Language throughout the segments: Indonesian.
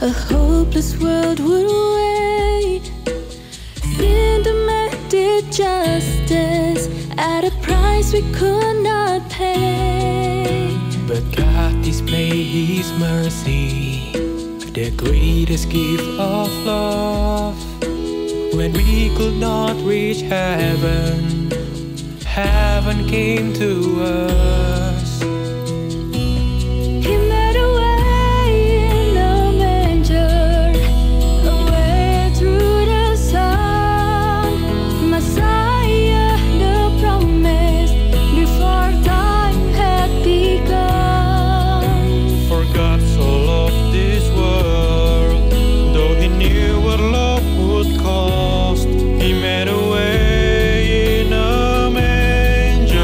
A hopeless world would wait. Sin demanded justice at a price we could not pay. But God displayed His mercy, the greatest gift of love. When we could not reach heaven, heaven came to us. He made a way in a manger, a way through the sun. Messiah, the promise before time had begun. For God so loved this world, though He knew what love would cost, He made a way in a manger.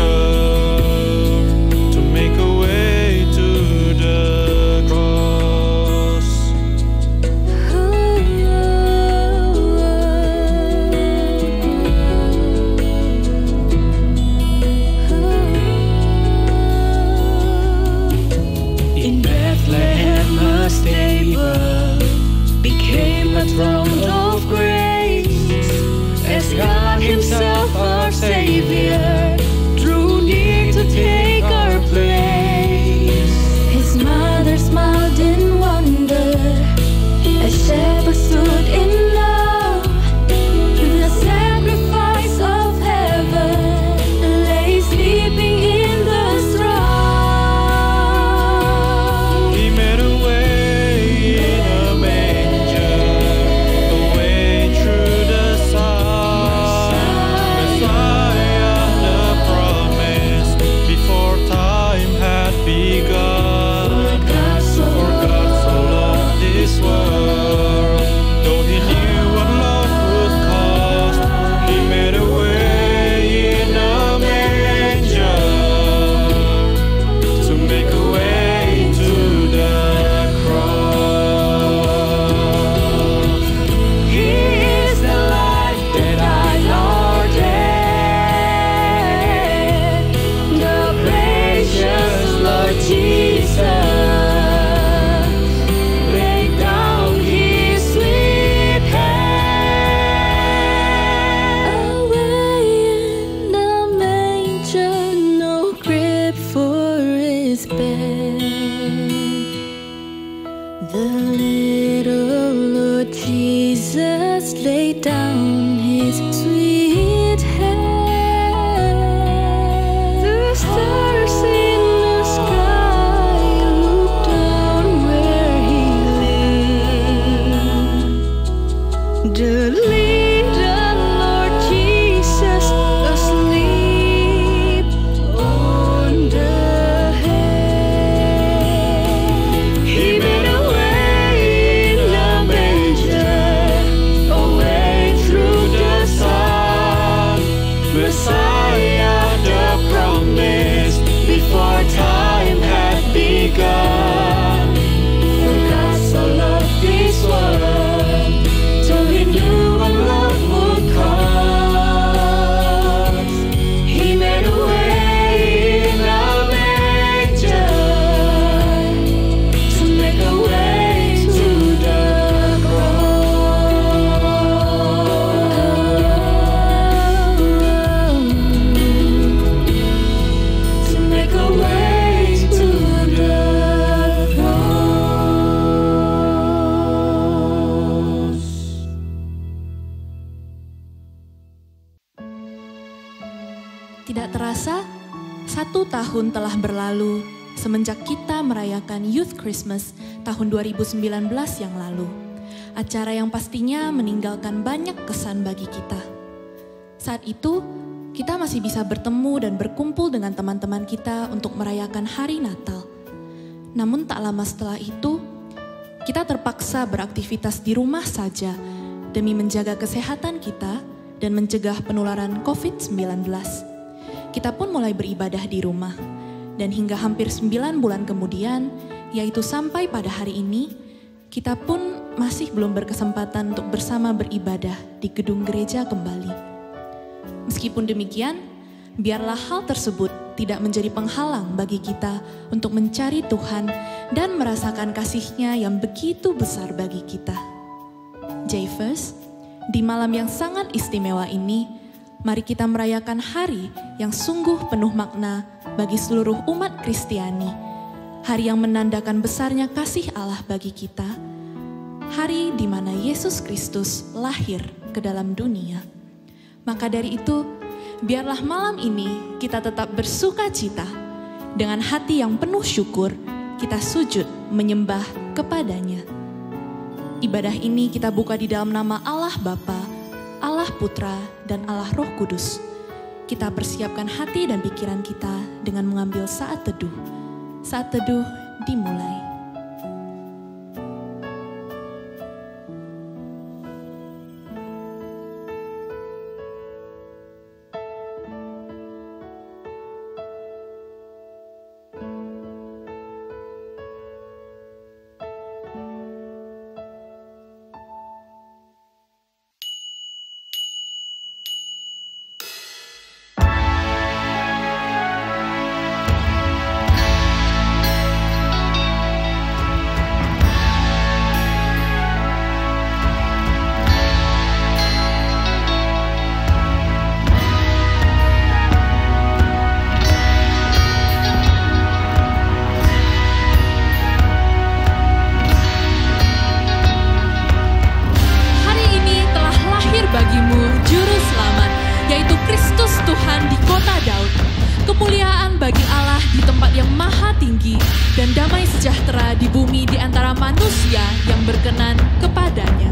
Tidak terasa, 1 tahun telah berlalu semenjak kita merayakan Youth Christmas tahun 2019 yang lalu. Acara yang pastinya meninggalkan banyak kesan bagi kita. Saat itu, kita masih bisa bertemu dan berkumpul dengan teman-teman kita untuk merayakan hari Natal. Namun tak lama setelah itu, kita terpaksa beraktivitas di rumah saja demi menjaga kesehatan kita dan mencegah penularan COVID-19. Kita pun mulai beribadah di rumah, dan hingga hampir 9 bulan kemudian, yaitu sampai pada hari ini, kita pun masih belum berkesempatan untuk bersama beribadah di gedung gereja kembali. Meskipun demikian, biarlah hal tersebut tidak menjadi penghalang bagi kita untuk mencari Tuhan dan merasakan kasih-Nya yang begitu besar bagi kita. J-First, di malam yang sangat istimewa ini, mari kita merayakan hari yang sungguh penuh makna bagi seluruh umat Kristiani. Hari yang menandakan besarnya kasih Allah bagi kita. Hari di mana Yesus Kristus lahir ke dalam dunia. Maka dari itu, biarlah malam ini kita tetap bersuka cita. Dengan hati yang penuh syukur, kita sujud menyembah kepadanya. Ibadah ini kita buka di dalam nama Allah Bapa, Allah Putra, dan Allah Roh Kudus. Kita persiapkan hati dan pikiran kita dengan mengambil saat teduh. Saat teduh dimulai. Kemuliaan bagi Allah di tempat yang maha tinggi dan damai sejahtera di bumi di antara manusia yang berkenan kepadanya.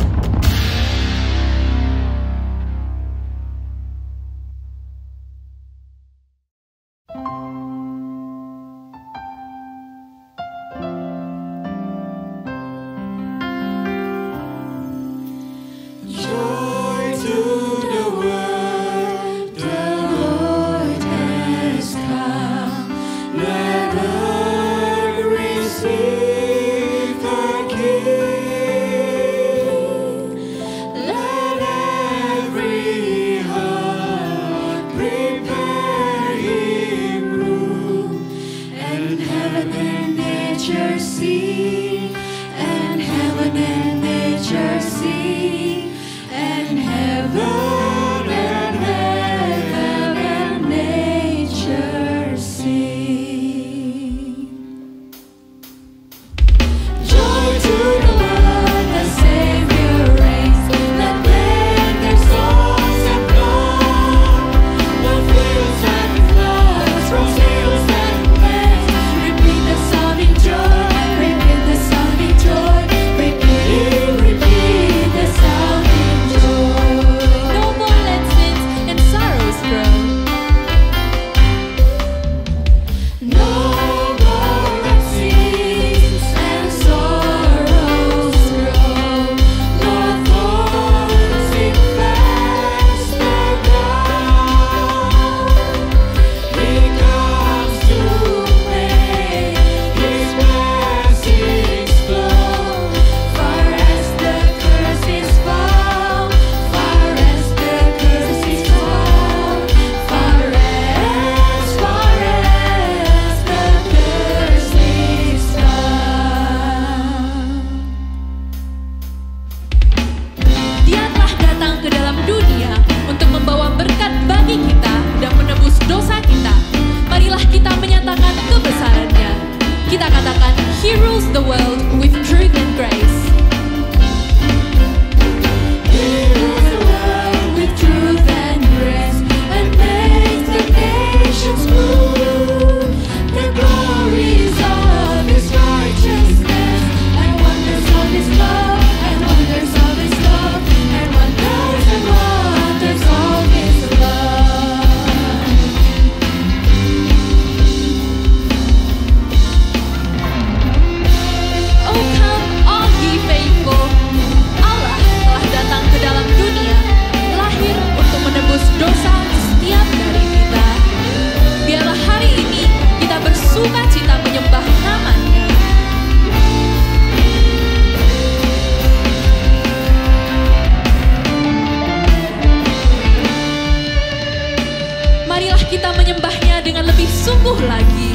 kita menyembahnya dengan lebih sungguh lagi.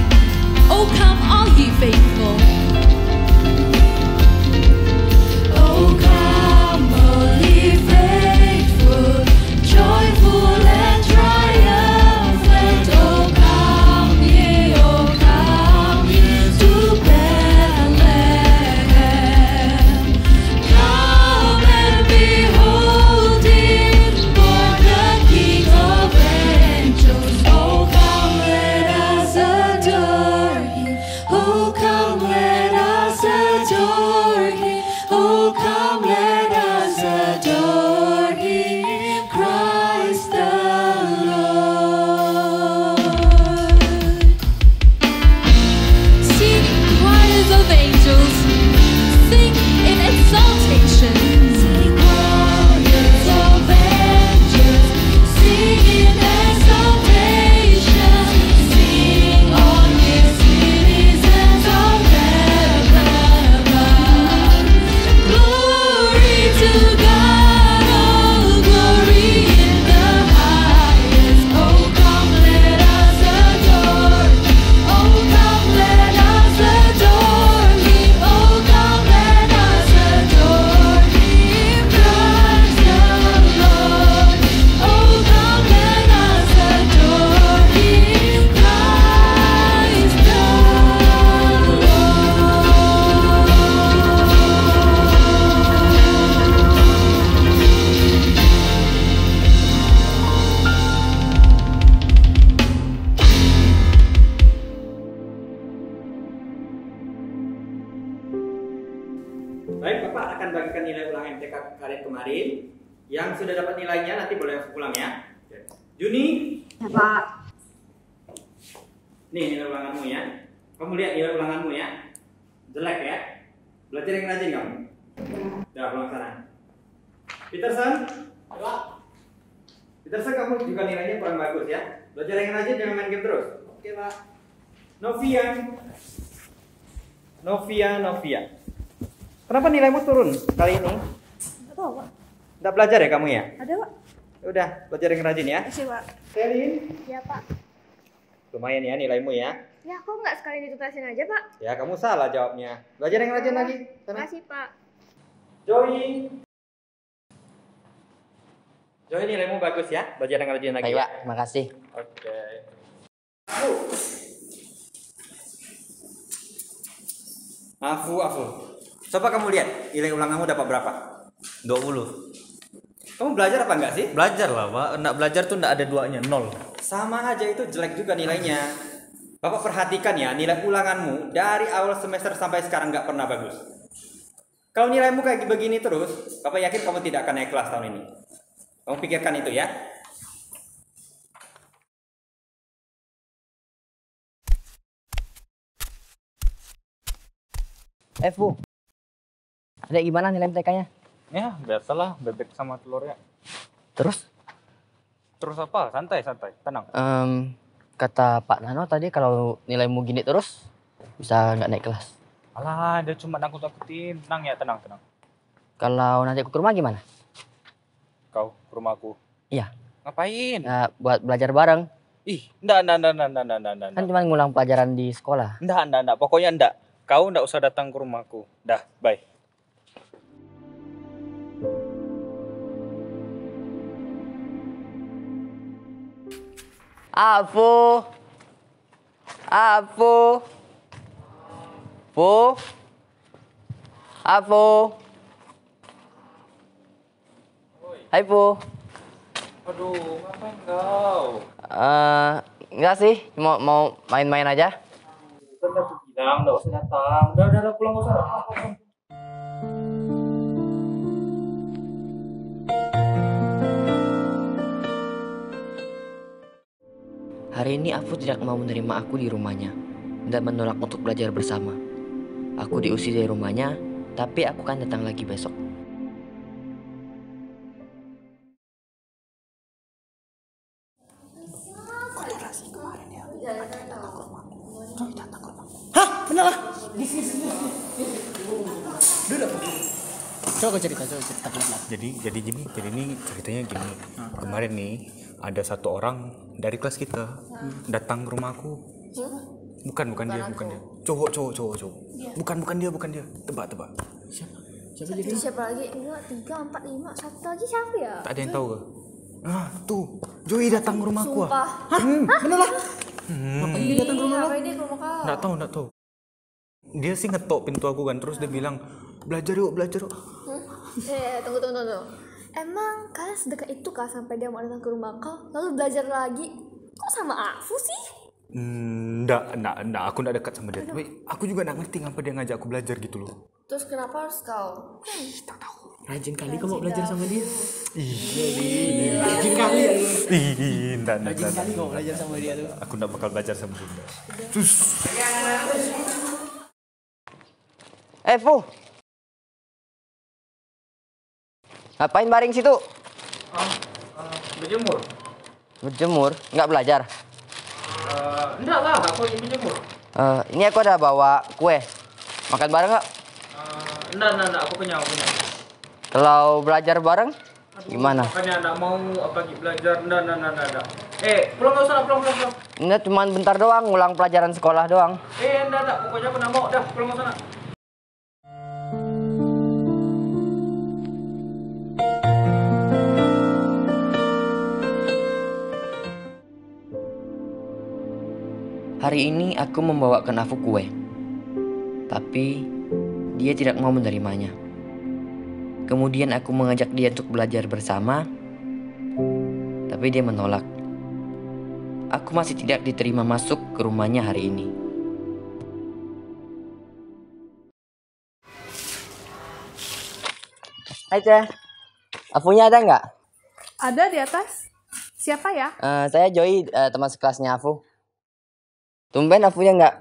Oh come all ye faithful. Oh come all ye faithful, joyful and triumphant. Oh come ye to Bethlehem. Come and behold Him, born the King of angels. Oh come let us adore Him. Oh come let us adore Him. Oh come let us adore Him, Christ the Lord. Sing choirs of angels, sing in exaltation. Sing choirs of angels, sing in exaltation. Sing on His citizens of heaven above. Glory to God, oh glory in the highest. Oh come let us adore. Oh come let us adore Him. Oh come let us adore Him, Christ the Lord. Oh come let us adore Him, Christ the Baik, Bapak akan bagikan nilai ulang MTK kalian kemarin. Yang sudah dapat nilainya nanti boleh langsung pulang ya. Juni, Ya, Pak. nih nilai ulanganmu ya. Kamu lihat nilai ulanganmu ya. Jelek ya. Belajar yang rajin kamu. Udah pulang sana. Peterson, Peterson kamu juga nilainya kurang bagus ya. Belajar yang rajin, jangan main game terus. Oke Pak. Novia. Kenapa nilaimu turun kali ini? Nggak tahu, Pak. Nggak belajar ya kamu ya? Ada, Pak. Udah, belajar yang rajin ya. Kasih, Pak. Selin, Ya, Pak. lumayan ya nilaimu ya. Ya, kok nggak sekali dituntasin aja, Pak? Ya kamu salah jawabnya. Belajar yang rajin lagi. Sana. Kasih, Pak. Joy nilaimu bagus ya. Belajar yang rajin lagi. Baik, Ya? Pak. Terima kasih. Oke. Afu. Coba kamu lihat nilai ulanganmu dapat berapa? 20. Kamu belajar apa enggak sih? Belajar lah, Pak. Nggak belajar tuh nggak ada duanya, 0. Sama aja itu jelek juga nilainya. Bapak perhatikan ya, nilai ulanganmu dari awal semester sampai sekarang nggak pernah bagus. Kalau nilaimu kayak begini terus, Bapak yakin kamu tidak akan naik kelas tahun ini. Kamu pikirkan itu ya. Bu. Ada gimana nilai MTK-nya? Ya, biasalah bebek sama telur ya. Terus? Terus apa? Santai, tenang. Kata Pak Nano tadi kalau nilaimu gini terus bisa nggak naik kelas. Alah, dia cuma nakut-nakutin. Tenang ya, tenang. Kalau nanti aku ke rumah gimana? Kau ke rumahku. Iya. Ngapain? Ya, buat belajar bareng. Ih, enggak. Kan cuma ngulang pelajaran di sekolah. Enggak. Pokoknya enggak. Kau enggak usah datang ke rumahku. Dah, bye. Afu. Hai, Bu. Aduh, ngapain kau? Enggak sih, mau main-main aja. Kan aku bilang enggak usah datang. Udah pulang, enggak usah datang. Hari ini Afu tidak mau menerima aku di rumahnya dan menolak untuk belajar bersama. Aku diusir dari rumahnya, tapi aku kan datang lagi besok. Coba cerita pelan-pelan. Jadi ini ceritanya gini. Kemarin nih ada satu orang dari kelas kita datang ke rumahku. Bukan dia. Cowok. Bukan dia. Tebak. Siapa lagi? 2, 3, 4, 5. Satu lagi siapa ya? Tak ada yang tahu ke? Tuh, Joey datang ke rumahku. Sumpah. Bener lah. Ngapain dia datang ke rumah lo? Dia ke rumah kau? Nggak tahu. Dia sih ngetok pintu aku kan, terus dia bilang belajar yuk. Tunggu. Emang kalian sedekat itu kah sampai dia mau datang ke rumah kau lalu belajar lagi? Kok sama aku sih? Nggak, aku nggak dekat sama dia. Tapi aku juga nggak ngerti ngapa dia ngajak aku belajar gitu loh. Terus kenapa harus kau? Tak tahu. Rajin kali kau mau belajar sama dia. Rajin kali. Rajin kali kau belajar sama dia tuh. Aku nggak bakal belajar sama dia. Fu. Ngapain baring situ? Berjemur. Berjemur? Nggak belajar? Enggak lah, aku lagi berjemur. Ini aku ada bawa kue. Makan bareng nggak? Enggak, aku punya. Kalau belajar bareng, gimana? Makanya enggak mau lagi belajar, enggak. Pulang nggak usah, pulang. Enggak, cuma bentar doang, ngulang pelajaran sekolah doang. Enggak, pokoknya aku nggak mau, dah pulang nggak usah. Hari ini aku membawakan Afu kue, tapi dia tidak mau menerimanya. Kemudian aku mengajak dia untuk belajar bersama, tapi dia menolak. Aku masih tidak diterima masuk ke rumahnya hari ini. Hai Ceh, Afunya ada nggak? Ada di atas. Siapa ya? Saya Joey, teman sekelasnya Afu. Tumben Afunya nggak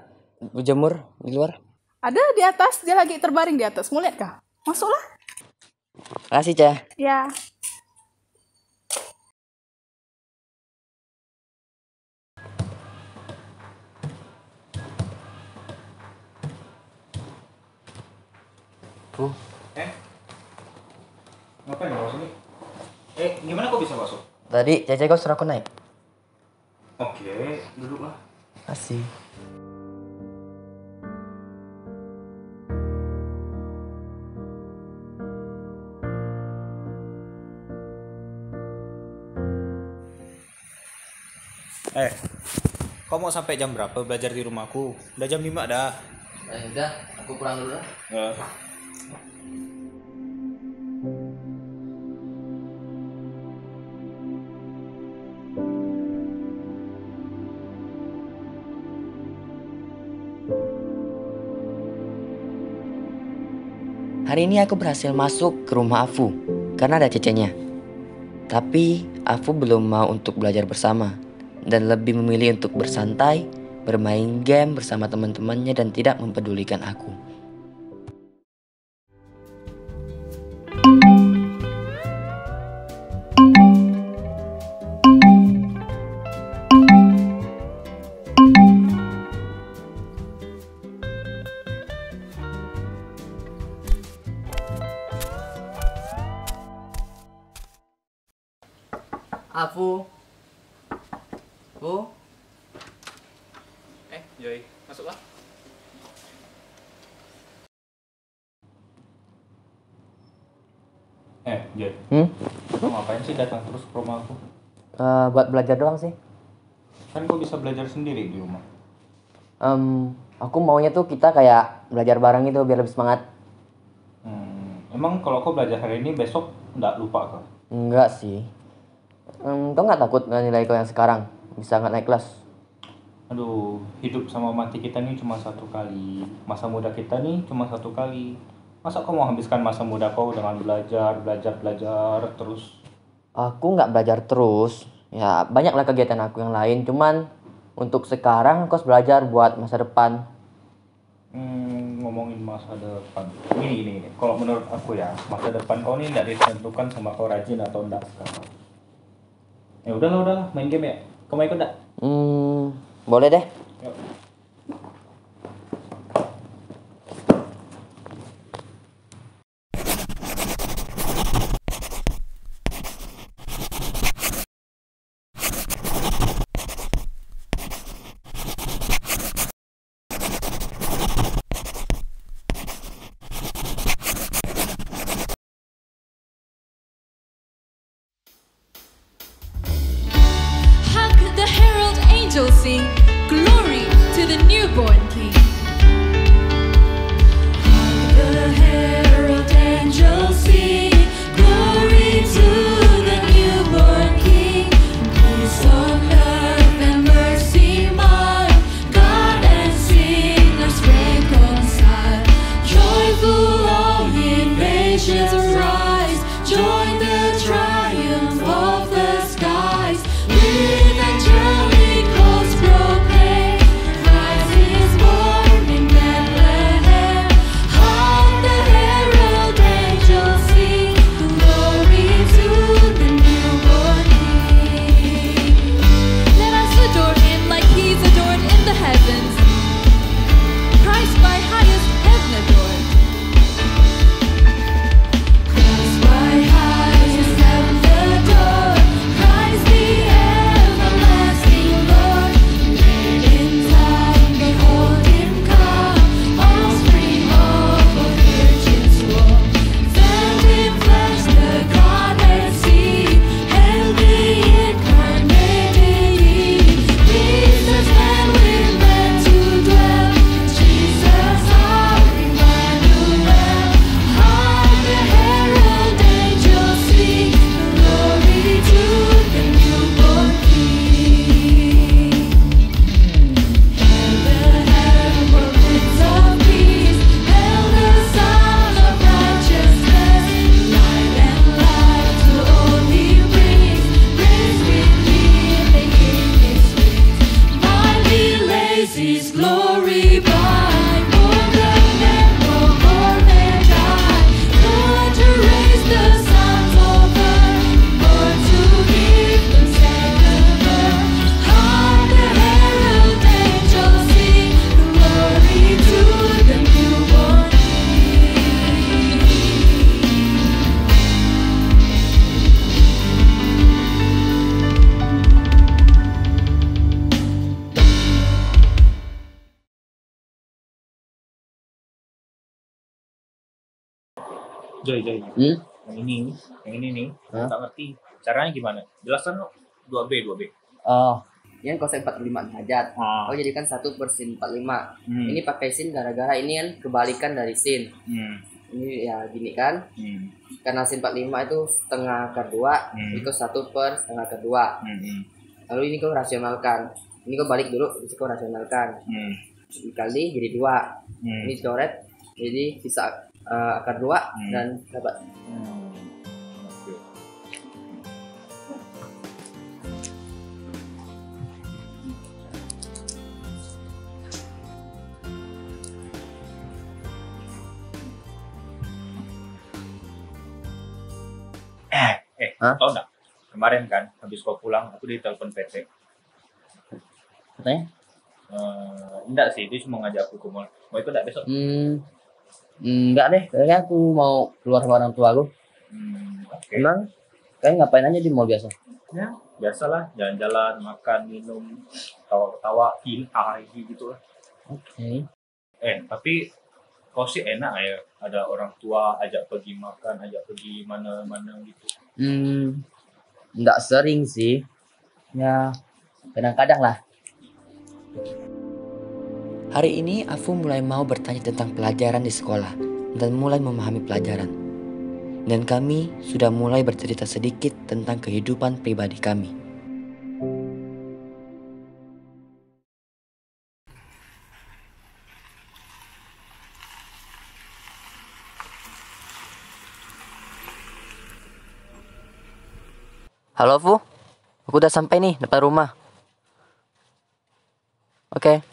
berjemur di luar? Ada di atas, dia lagi terbaring di atas. Mau lihat kah? Masuklah. Makasih Ceh. Ya. Ngapain bawa sini? Gimana kok bisa masuk? Tadi Cece kau suruh aku naik. Oke, duduklah. Asik. Kau mau sampai jam berapa belajar di rumahku? Udah jam 5 dah. Udah, aku pulang dulu lah. Hari ini aku berhasil masuk ke rumah Afu karena ada Cecenya. Tapi Afu belum mau untuk belajar bersama dan lebih memilih untuk bersantai, bermain game bersama teman-temannya dan tidak mempedulikan aku. Afu. Joy, masuklah. Joy. Kau ngapain sih datang terus ke rumah aku? Buat belajar doang sih. Kan kau bisa belajar sendiri di rumah. Aku maunya tuh kita kayak belajar bareng itu biar lebih semangat. Emang kalau kau belajar hari ini besok nggak lupa kah? Enggak sih. Kau nggak takut nilai kau yang sekarang bisa nggak naik kelas? Aduh, hidup sama mati kita nih cuma satu kali. Masa muda kita nih cuma satu kali. Masa kau mau habiskan masa muda kau dengan belajar terus? Aku nggak belajar terus. Ya banyaklah kegiatan aku yang lain. Cuman untuk sekarang aku harus belajar buat masa depan. Ngomongin masa depan. Gini. Kalau menurut aku ya, masa depan kau nih nggak ditentukan sama kau rajin atau enggak sekarang. Ya udahlah, main game ya. Kau mau ikut enggak? Boleh deh. Yuk. Glory to the newborn King. The herald angels sing, glory to the newborn King. Peace on earth and mercy mild, God and sinners reconciled. Joyful all ye nations rise, join the triumph of the skies. With angelic hosts proclaim, Christ is born in Bethlehem. Hark the herald angels sing, glory to the newborn King. Let us adore him like he's adored in the heavens. Christ by highest heaven adored. Christ by highest heaven adored. Christ the everlasting Lord. Late in time, behold him come, offspring of a virgin's womb. Felt in flesh the Godhead see, hail the incarnated Eve. Jesus man with men to dwell, Jesus our Emmanuel. Hark the herald angels sing, glory to the newborn King. Hail the herald Prince of Peace, hail the Son of Righteousness. Light and life to all he brings, praise with healing in his wings. Mighty lays his glory by, more than men, more than die. Born to raise the sons of earth, born to give them second birth. Hark the herald angels sing, glory to the newborn King. Joy. Yang ini nih, nggak ngerti. Caranya gimana? Jelaskan lo. 2B. Oh, ini kan cosine 45 derajat. Ah. Oh, jadi kan 1 per sin 45. Hmm. Ini pakai sin gara-gara ini kan kebalikan dari sin. Ini ya gini kan. Karena sin 45 itu setengah akar 2, itu 1 per setengah akar 2. Lalu ini kau rasionalkan. Ini kau balik dulu, terus kau rasionalkan. Dikali jadi 2. Ini coret, jadi sisa akar 2 dan dapat. Oke. Hah? Tau nggak? Kemarin kan, habis kau pulang, aku ditelepon PT. Katanya? Enggak sih, dia cuma ngajak aku ke mall. Mau ikut nggak besok? Enggak deh, kayaknya aku mau keluar sama orang tua aku. Oke. Emang kayak ngapain aja di mall biasa? Ya, biasalah, jalan-jalan, makan, minum, ketawa-ketawa, hihi gitu lah. Oke. Tapi kau sih enak ya, ada orang tua ajak pergi makan, ajak pergi mana-mana gitu. Enggak sering sih. Ya, kadang-kadang lah. Hari ini Afu mulai mau bertanya tentang pelajaran di sekolah dan mulai memahami pelajaran. Dan kami sudah mulai bercerita sedikit tentang kehidupan pribadi kami. Halo Fu, aku udah sampai nih depan rumah. Oke.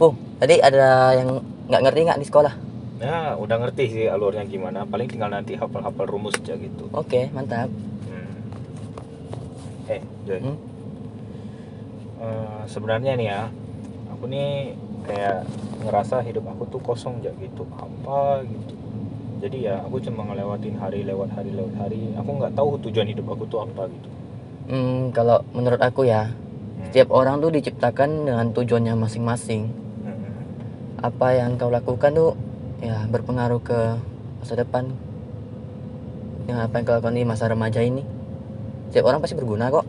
Fu, tadi ada yang nggak ngerti nggak di sekolah? Ya, udah ngerti sih alurnya gimana. Paling tinggal nanti hafal-hafal rumus aja gitu. Oke, mantap. Joy. Sebenarnya nih ya, aku nih kayak ngerasa hidup aku tuh kosong aja gitu, apa gitu. Jadi ya aku cuma ngelewatin hari lewat hari. Aku nggak tahu tujuan hidup aku tuh apa gitu. Kalau menurut aku ya, setiap orang tuh diciptakan dengan tujuannya masing-masing. Apa yang kau lakukan tuh ya berpengaruh ke masa depan. Yang apa yang kau lakukan di masa remaja ini? Setiap orang pasti berguna kok.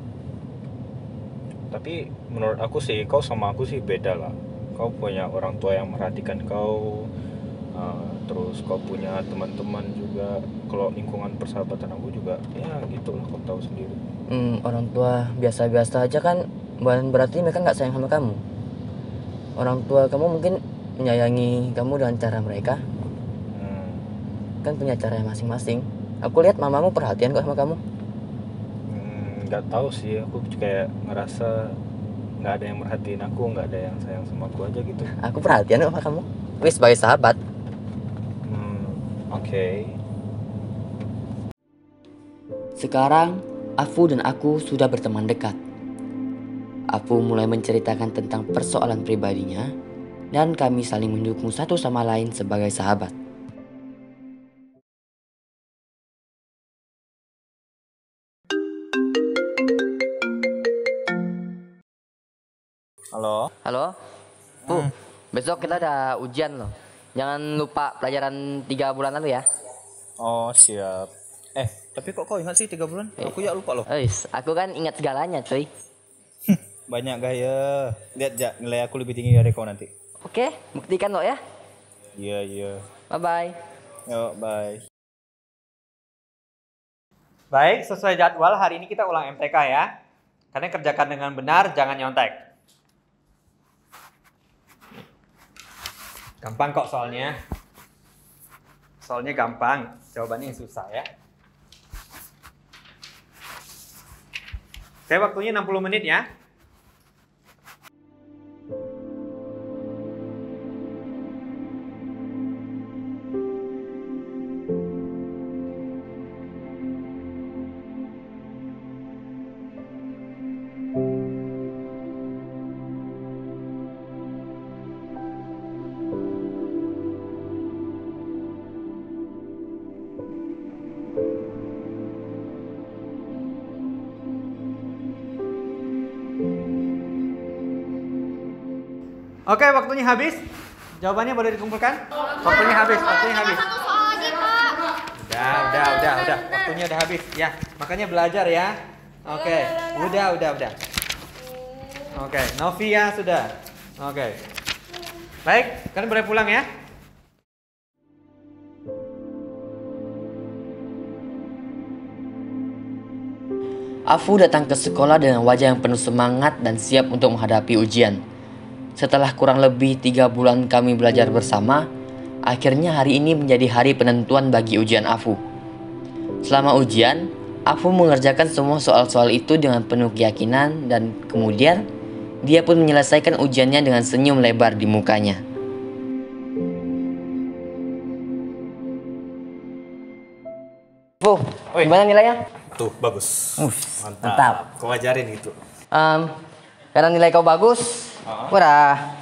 Tapi menurut aku sih, kau sama aku sih beda lah. Kau punya orang tua yang merhatikan kau, terus kau punya teman-teman juga. Kalau lingkungan persahabatan aku juga, ya gitulah, kau tahu sendiri. Orang tua biasa-biasa aja kan, bukan berarti mereka nggak sayang sama kamu. Orang tua kamu mungkin menyayangi kamu dengan cara mereka. Kan punya caranya masing-masing. Aku lihat mamamu perhatian kok sama kamu. Nggak tahu sih, aku kayak ngerasa nggak ada yang merhatiin aku, nggak ada yang sayang sama aku aja gitu. Aku perhatian kok sama kamu. Wis sebagai sahabat. Oke. Sekarang, Afu dan aku sudah berteman dekat. Afu mulai menceritakan tentang persoalan pribadinya, dan kami saling mendukung satu sama lain sebagai sahabat. Halo? Halo? Besok kita ada ujian loh. Jangan lupa pelajaran 3 bulan lalu ya. Oh, siap. Tapi kok kau ingat sih 3 bulan? Aku ya lupa loh. Aku kan ingat segalanya cuy. Banyak gaya. Lihat Jak, nilai aku lebih tinggi dari kau nanti. Oke, buktikan lo ya. Iya. Bye-bye. Yuk, bye. Baik, sesuai jadwal hari ini kita ulang MTK ya. Kalian kerjakan dengan benar, jangan nyontek. Gampang kok soalnya. Soalnya gampang, jawabannya yang susah ya. Oke, waktunya 60 menit ya. Oke, waktunya habis. Jawabannya boleh dikumpulkan? Waktunya habis. Udah. Waktunya udah habis. Ya, makanya belajar ya. Oke, udah. Oke, Novia sudah. Oke. Baik, kalian boleh pulang ya. Afu datang ke sekolah dengan wajah yang penuh semangat dan siap untuk menghadapi ujian. Setelah kurang lebih 3 bulan kami belajar bersama, akhirnya hari ini menjadi hari penentuan bagi ujian Afu. Selama ujian, Afu mengerjakan semua soal-soal itu dengan penuh keyakinan dan kemudian dia pun menyelesaikan ujiannya dengan senyum lebar di mukanya. Afu, gimana nilainya? Tuh, bagus. Mantap. Kau ajarin itu. Karena nilai kau bagus, udah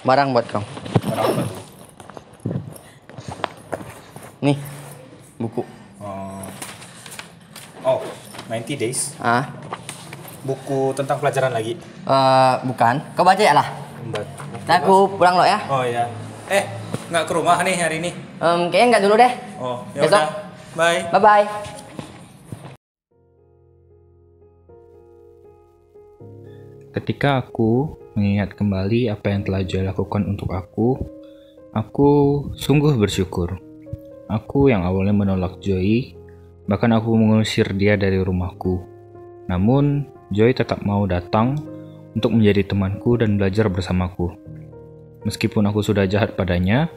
barang buat kau. Barang apa tuh? Nih, buku. 90 Days. Buku tentang pelajaran lagi? Bukan. Kau baca ya lah. Nah, aku pulang lo ya. Oh ya. Nggak ke rumah nih hari ini? Kayaknya nggak dulu deh. Oh, ya besok. udah. Bye. Bye-bye. Ketika aku mengingat kembali apa yang telah Joy lakukan untuk aku sungguh bersyukur. Aku yang awalnya menolak Joy, bahkan aku mengusir dia dari rumahku. Namun, Joy tetap mau datang untuk menjadi temanku dan belajar bersamaku. Meskipun aku sudah jahat padanya,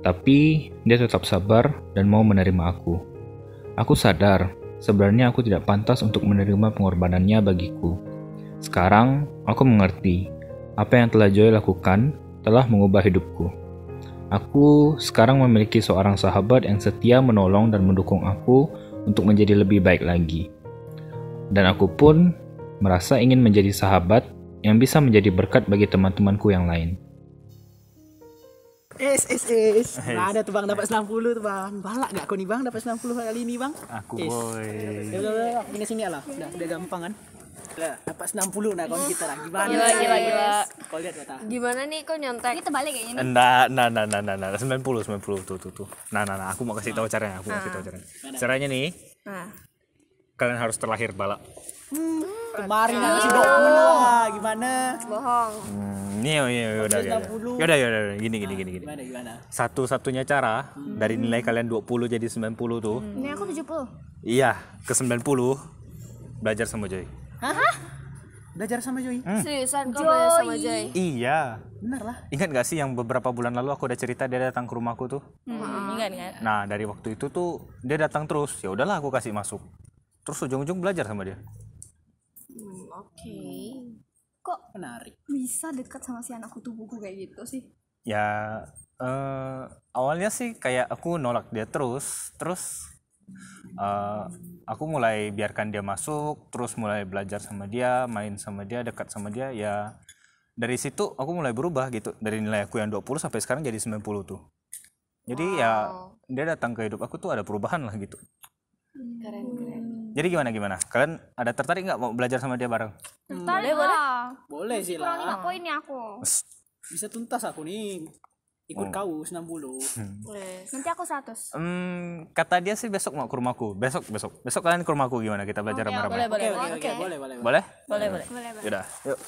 tapi dia tetap sabar dan mau menerima aku. Aku sadar, sebenarnya aku tidak pantas untuk menerima pengorbanannya bagiku. Sekarang, aku mengerti apa yang telah Joy lakukan telah mengubah hidupku. Aku sekarang memiliki seorang sahabat yang setia menolong dan mendukung aku untuk menjadi lebih baik lagi. Dan aku pun merasa ingin menjadi sahabat yang bisa menjadi berkat bagi teman-temanku yang lain. Nah, ada tuh bang, dapat 90 tuh bang. Balak gak kau nih bang, dapat 90 kali ini bang? Aku boy. Udah, sini lah. Udah gampang kan? Dapat 90 nah kawan kita lah. Gimana? Gila. Kau lihat kata. Gimana nih kau nyontek? Ini terbalik kayaknya nih. Nah, 90 tuh. Nah, aku mau kasih tahu caranya, Caranya nih, Nah, Kalian harus terlahir bala. Kemarin ngasih 20 lah, gimana? Bohong. Udah. Yaudah. Gini. Gimana? Satu-satunya cara dari nilai kalian 20 jadi 90 tuh. Ini aku 70. Iya, ke 90 belajar sama Joy. Belajar sama Joy? Seriusan kau belajar sama Joy? Iya. Bener lah. Ingat gak sih yang beberapa bulan lalu aku udah cerita dia datang ke rumahku tuh? ingat. Nah, dari waktu itu tuh dia datang terus. Ya udahlah aku kasih masuk. Terus ujung-ujung belajar sama dia. Oke. Kok Menarik. bisa dekat sama si anak kutu-buku kayak gitu sih? Ya awalnya sih kayak aku nolak dia terus aku mulai biarkan dia masuk, terus mulai belajar sama dia, main sama dia, dekat sama dia. Ya dari situ aku mulai berubah gitu, dari nilai aku yang 20 sampai sekarang jadi 90 tuh. Jadi ya dia datang ke hidup aku tuh ada perubahan lah gitu. Keren. Jadi gimana? Kalian ada tertarik nggak mau belajar sama dia bareng? Tertarik lah. Boleh sih Kurangin lah. aku ini aku. Bisa tuntas aku nih. Ikut kau 90. Nanti aku 100. Kata dia sih besok mau ke rumahku. Besok kalian ke rumahku, gimana kita belajar ramai-ramai? Boleh. Boleh? Boleh. Yaudah, yuk.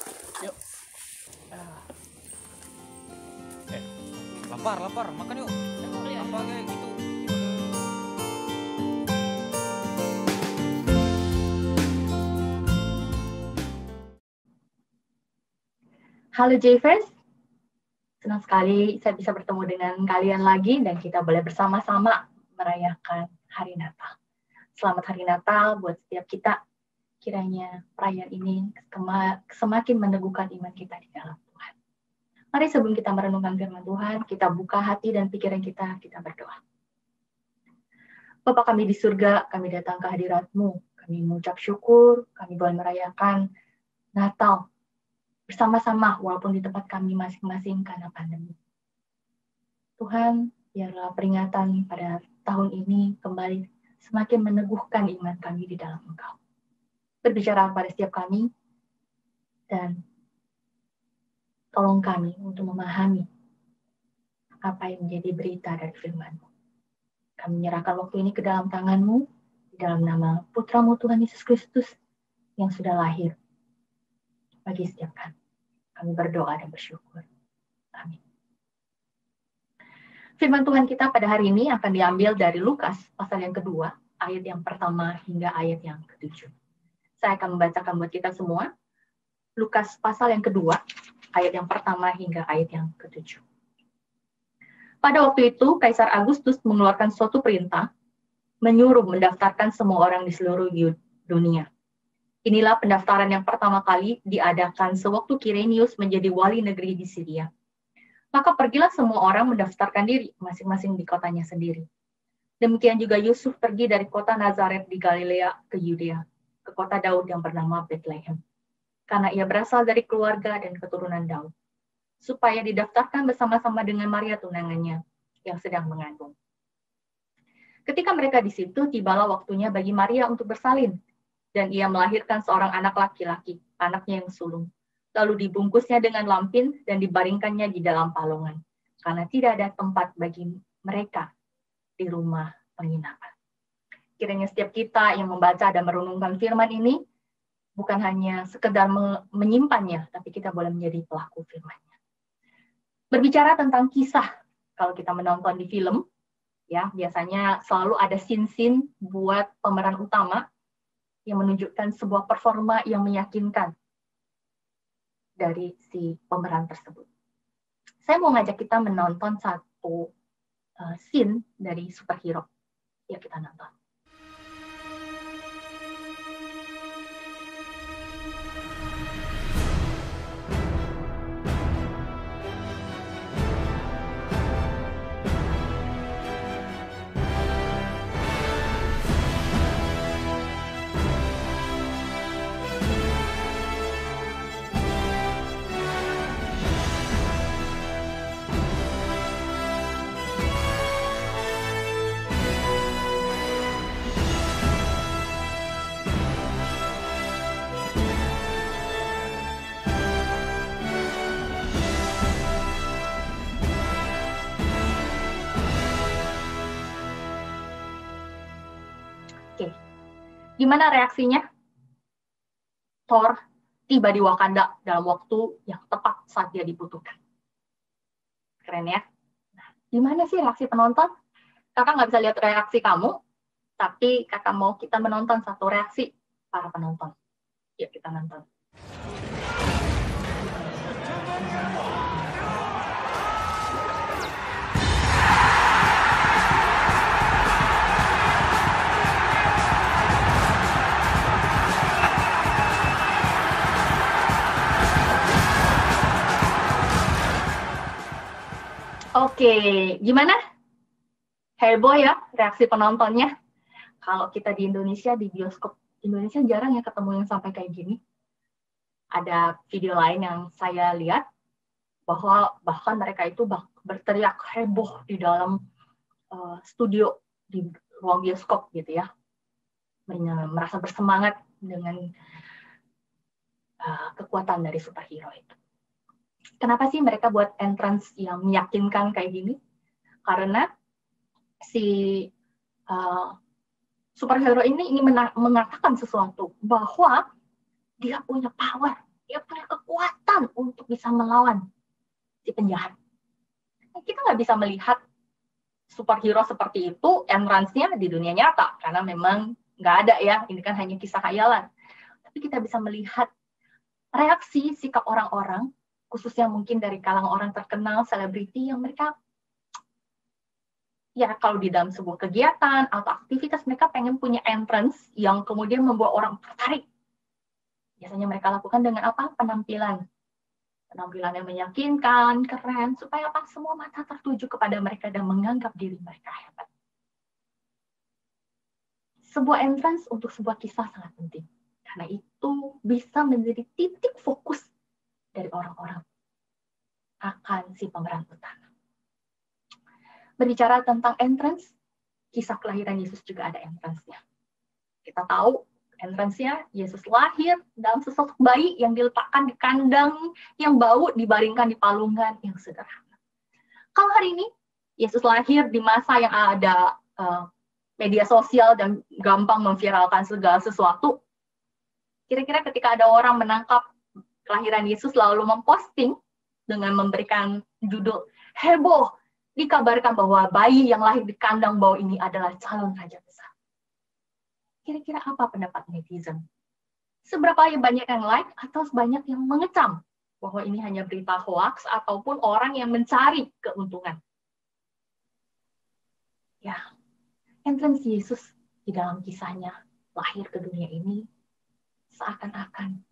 Lapar, makan yuk. Apa kayak gitu? Halo J-Fans, senang sekali saya bisa bertemu dengan kalian lagi dan kita boleh bersama-sama merayakan Hari Natal. Selamat Hari Natal buat setiap kita. Kiranya perayaan ini semakin meneguhkan iman kita di dalam Tuhan. Mari sebelum kita merenungkan firman Tuhan, kita buka hati dan pikiran kita berdoa. Bapa kami di surga, kami datang ke hadirat-Mu. Kami mengucap syukur, kami boleh merayakan Natal bersama-sama walaupun di tempat kami masing-masing karena pandemi. Tuhan, biarlah peringatan pada tahun ini kembali semakin meneguhkan iman kami di dalam Engkau. Berbicara pada setiap kami dan tolong kami untuk memahami apa yang menjadi berita dari firman-Mu. Kami menyerahkan waktu ini ke dalam tangan-Mu, di dalam nama Putra-Mu Tuhan Yesus Kristus yang sudah lahir bagi setiap kami. Kami berdoa dan bersyukur. Amin. Firman Tuhan kita pada hari ini akan diambil dari Lukas pasal yang kedua, ayat yang pertama hingga ayat yang ke-7. Saya akan membacakan buat kita semua. Lukas pasal yang kedua, ayat yang pertama hingga ayat yang ke-7. Pada waktu itu, Kaisar Agustus mengeluarkan suatu perintah, menyuruh mendaftarkan semua orang di seluruh dunia. Inilah pendaftaran yang pertama kali diadakan sewaktu Kirenius menjadi wali negeri di Syria. Maka pergilah semua orang mendaftarkan diri, masing-masing di kotanya sendiri. Demikian juga Yusuf pergi dari kota Nazaret di Galilea ke Yudea, ke kota Daud yang bernama Bethlehem. Karena ia berasal dari keluarga dan keturunan Daud, supaya didaftarkan bersama-sama dengan Maria tunangannya, yang sedang mengandung. Ketika mereka di situ, tibalah waktunya bagi Maria untuk bersalin, dan ia melahirkan seorang anak laki-laki, anaknya yang sulung. Lalu dibungkusnya dengan lampin dan dibaringkannya di dalam palungan, karena tidak ada tempat bagi mereka di rumah penginapan. Kiranya setiap kita yang membaca dan merenungkan firman ini, bukan hanya sekedar menyimpannya, tapi kita boleh menjadi pelaku firman-Nya. Berbicara tentang kisah, kalau kita menonton di film, ya biasanya selalu ada scene-scene buat pemeran utama, yang menunjukkan sebuah performa yang meyakinkan dari si pemeran tersebut. Saya mau ngajak kita menonton satu scene dari superhero. Yuk kita nonton. Gimana reaksinya? Thor tiba di Wakanda dalam waktu yang tepat saat dia dibutuhkan. Keren ya? Nah, gimana sih reaksi penonton? Kakak nggak bisa lihat reaksi kamu, tapi kakak mau kita menonton satu reaksi para penonton. Yuk kita nonton. Oke, gimana? Heboh ya reaksi penontonnya. Kalau kita di Indonesia, di bioskop Indonesia jarang ya ketemu yang sampai kayak gini. Ada video lain yang saya lihat, bahwa bahkan mereka itu berteriak heboh di dalam studio, di ruang bioskop gitu ya. Merasa bersemangat dengan kekuatan dari superhero itu. Kenapa sih mereka buat entrance yang meyakinkan kayak gini? Karena si superhero ini ingin mengatakan sesuatu, bahwa dia punya power, dia punya kekuatan untuk bisa melawan si penjahat. Kita nggak bisa melihat superhero seperti itu entrance-nya di dunia nyata, karena memang nggak ada ya, ini kan hanya kisah khayalan. Tapi kita bisa melihat reaksi sikap orang-orang, khususnya mungkin dari kalangan orang terkenal, selebriti, yang mereka ya kalau di dalam sebuah kegiatan atau aktivitas mereka pengen punya entrance yang kemudian membuat orang tertarik. Biasanya mereka lakukan dengan apa? Penampilan yang meyakinkan, keren, supaya apa? Semua mata tertuju kepada mereka dan menganggap diri mereka hebat. Sebuah entrance untuk sebuah kisah sangat penting. Karena itu bisa menjadi titik fokus dari orang-orang akan si pemeran utama. Berbicara tentang entrance, kisah kelahiran Yesus juga ada entrance-nya. Kita tahu entrance-nya, Yesus lahir dalam sesosok bayi yang diletakkan di kandang yang bau, dibaringkan di palungan yang sederhana. Kalau hari ini, Yesus lahir di masa yang ada media sosial dan gampang memviralkan segala sesuatu, kira-kira ketika ada orang menangkap kelahiran Yesus lalu memposting dengan memberikan judul heboh, dikabarkan bahwa bayi yang lahir di kandang bau ini adalah calon raja besar. Kira-kira apa pendapat netizen? Seberapa banyak yang like atau sebanyak yang mengecam bahwa ini hanya berita hoax ataupun orang yang mencari keuntungan? Ya, entrance Yesus di dalam kisahnya lahir ke dunia ini seakan-akan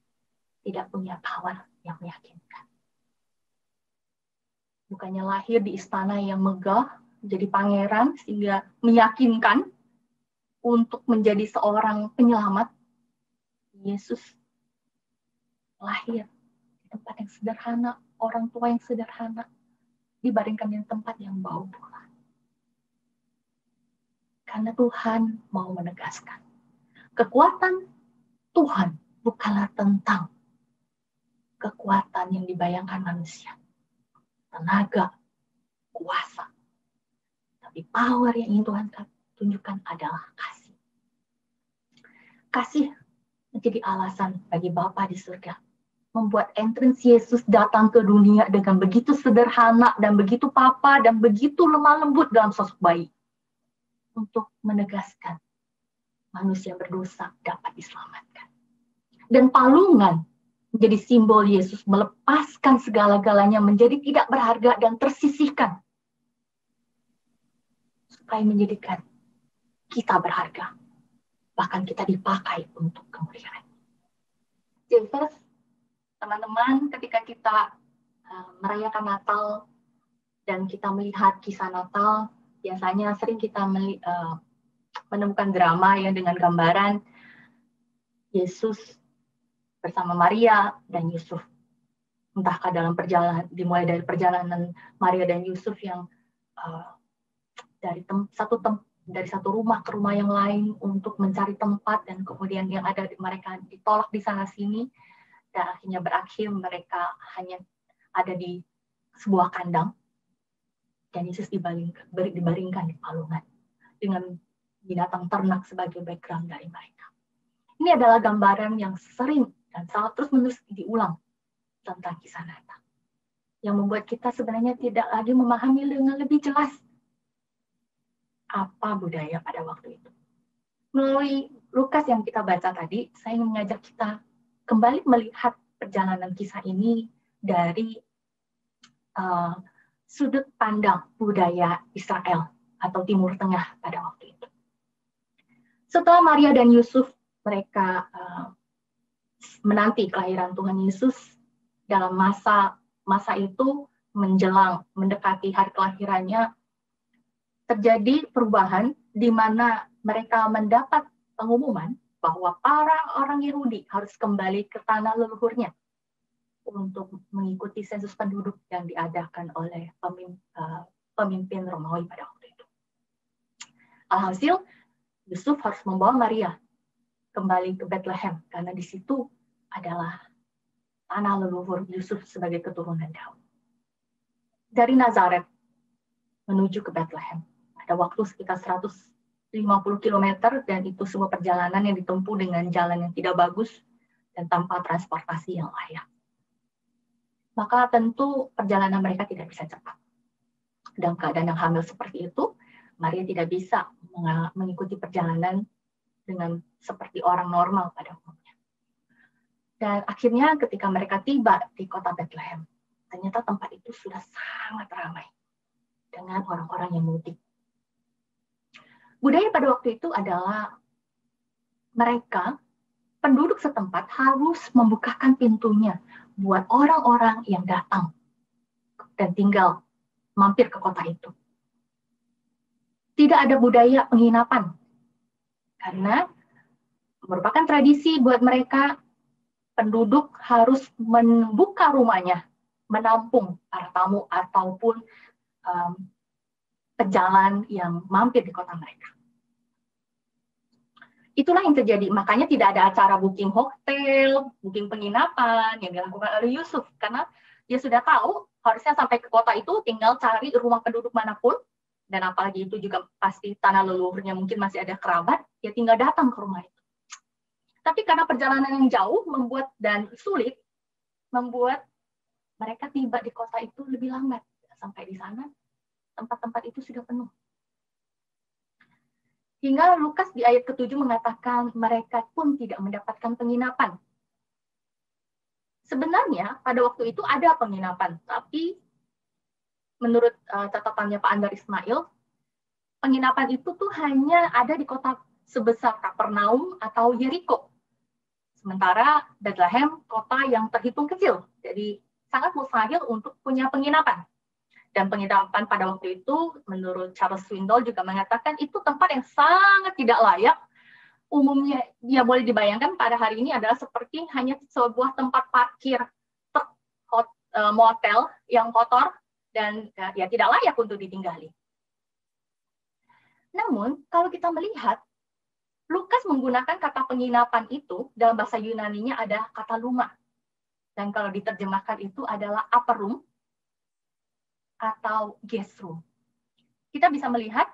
tidak punya power yang meyakinkan. Bukannya lahir di istana yang megah, jadi pangeran sehingga meyakinkan untuk menjadi seorang penyelamat, Yesus lahir di tempat yang sederhana, orang tua yang sederhana, dibaringkan di tempat yang bau pula. Karena Tuhan mau menegaskan, kekuatan Tuhan bukanlah tentang kekuatan yang dibayangkan manusia, tenaga, kuasa. Tapi power yang ingin Tuhan tunjukkan adalah kasih. Kasih menjadi alasan bagi Bapa di surga membuat entrance Yesus datang ke dunia dengan begitu sederhana dan begitu papa dan begitu lemah lembut dalam sosok bayi untuk menegaskan manusia berdosa dapat diselamatkan. Dan palungan menjadi simbol Yesus melepaskan segala-galanya menjadi tidak berharga dan tersisihkan supaya menjadikan kita berharga, bahkan kita dipakai untuk kemuliaan. Jadi teman-teman, ketika kita merayakan Natal dan kita melihat kisah Natal, biasanya sering kita menemukan drama yang dengan gambaran Yesus bersama Maria dan Yusuf. Entahkah dalam perjalanan, dimulai dari perjalanan Maria dan Yusuf yang dari satu rumah ke rumah yang lain untuk mencari tempat, dan kemudian yang ada mereka ditolak di sana sini, dan akhirnya berakhir mereka hanya ada di sebuah kandang, dan Yesus dibaringkan di palungan dengan binatang ternak sebagai background dari mereka. Ini adalah gambaran yang sering dan selalu terus-menerus diulang tentang kisah Natal, yang membuat kita sebenarnya tidak lagi memahami dengan lebih jelas apa budaya pada waktu itu. Melalui Lukas yang kita baca tadi, saya ingin mengajak kita kembali melihat perjalanan kisah ini dari sudut pandang budaya Israel atau Timur Tengah pada waktu itu. Setelah Maria dan Yusuf mereka menanti kelahiran Tuhan Yesus, dalam masa itu menjelang mendekati hari kelahirannya, terjadi perubahan di mana mereka mendapat pengumuman bahwa para orang Yahudi harus kembali ke tanah leluhurnya untuk mengikuti sensus penduduk yang diadakan oleh pemimpin Romawi pada waktu itu. Alhasil, Yusuf harus membawa Maria kembali ke Bethlehem karena di situ adalah tanah leluhur Yusuf sebagai keturunan Daud. Dari Nazaret menuju ke Bethlehem ada waktu sekitar 150 km dan itu sebuah perjalanan yang ditempuh dengan jalan yang tidak bagus dan tanpa transportasi yang layak. Maka tentu perjalanan mereka tidak bisa cepat. Dalam keadaan yang hamil seperti itu, Maria tidak bisa mengikuti perjalanan dengan seperti orang normal pada umumnya. Dan akhirnya ketika mereka tiba di kota Bethlehem, ternyata tempat itu sudah sangat ramai dengan orang-orang yang mudik. Budaya pada waktu itu adalah mereka, penduduk setempat harus membukakan pintunya buat orang-orang yang datang dan tinggal mampir ke kota itu. Tidak ada budaya penginapan, karena merupakan tradisi buat mereka, penduduk harus membuka rumahnya, menampung para tamu ataupun pejalan yang mampir di kota mereka. Itulah yang terjadi, makanya tidak ada acara booking hotel, booking penginapan yang dilakukan oleh Yusuf, karena dia sudah tahu harusnya sampai ke kota itu tinggal cari rumah penduduk manapun, dan apalagi itu juga pasti tanah leluhurnya mungkin masih ada kerabat, dia tinggal datang ke rumah itu. Tapi karena perjalanan yang jauh membuat dan sulit, membuat mereka tiba di kota itu lebih lambat. Sampai di sana, tempat-tempat itu sudah penuh. Hingga Lukas di ayat ke-7 mengatakan mereka pun tidak mendapatkan penginapan. Sebenarnya pada waktu itu ada penginapan, tapi menurut catatannya Pak Andar Ismail, penginapan itu tuh hanya ada di kota sebesar Kapernaum atau Yeriko. Sementara Bethlehem kota yang terhitung kecil, jadi sangat mustahil untuk punya penginapan. Dan penginapan pada waktu itu, menurut Charles Swindoll juga mengatakan itu tempat yang sangat tidak layak. Umumnya, ya boleh dibayangkan pada hari ini adalah seperti hanya sebuah tempat parkir motel yang kotor dan ya tidak layak untuk ditinggali. Namun, kalau kita melihat, Lukas menggunakan kata penginapan itu, dalam bahasa Yunani-nya ada kata luma. Dan kalau diterjemahkan itu adalah upper room, atau guest room. Kita bisa melihat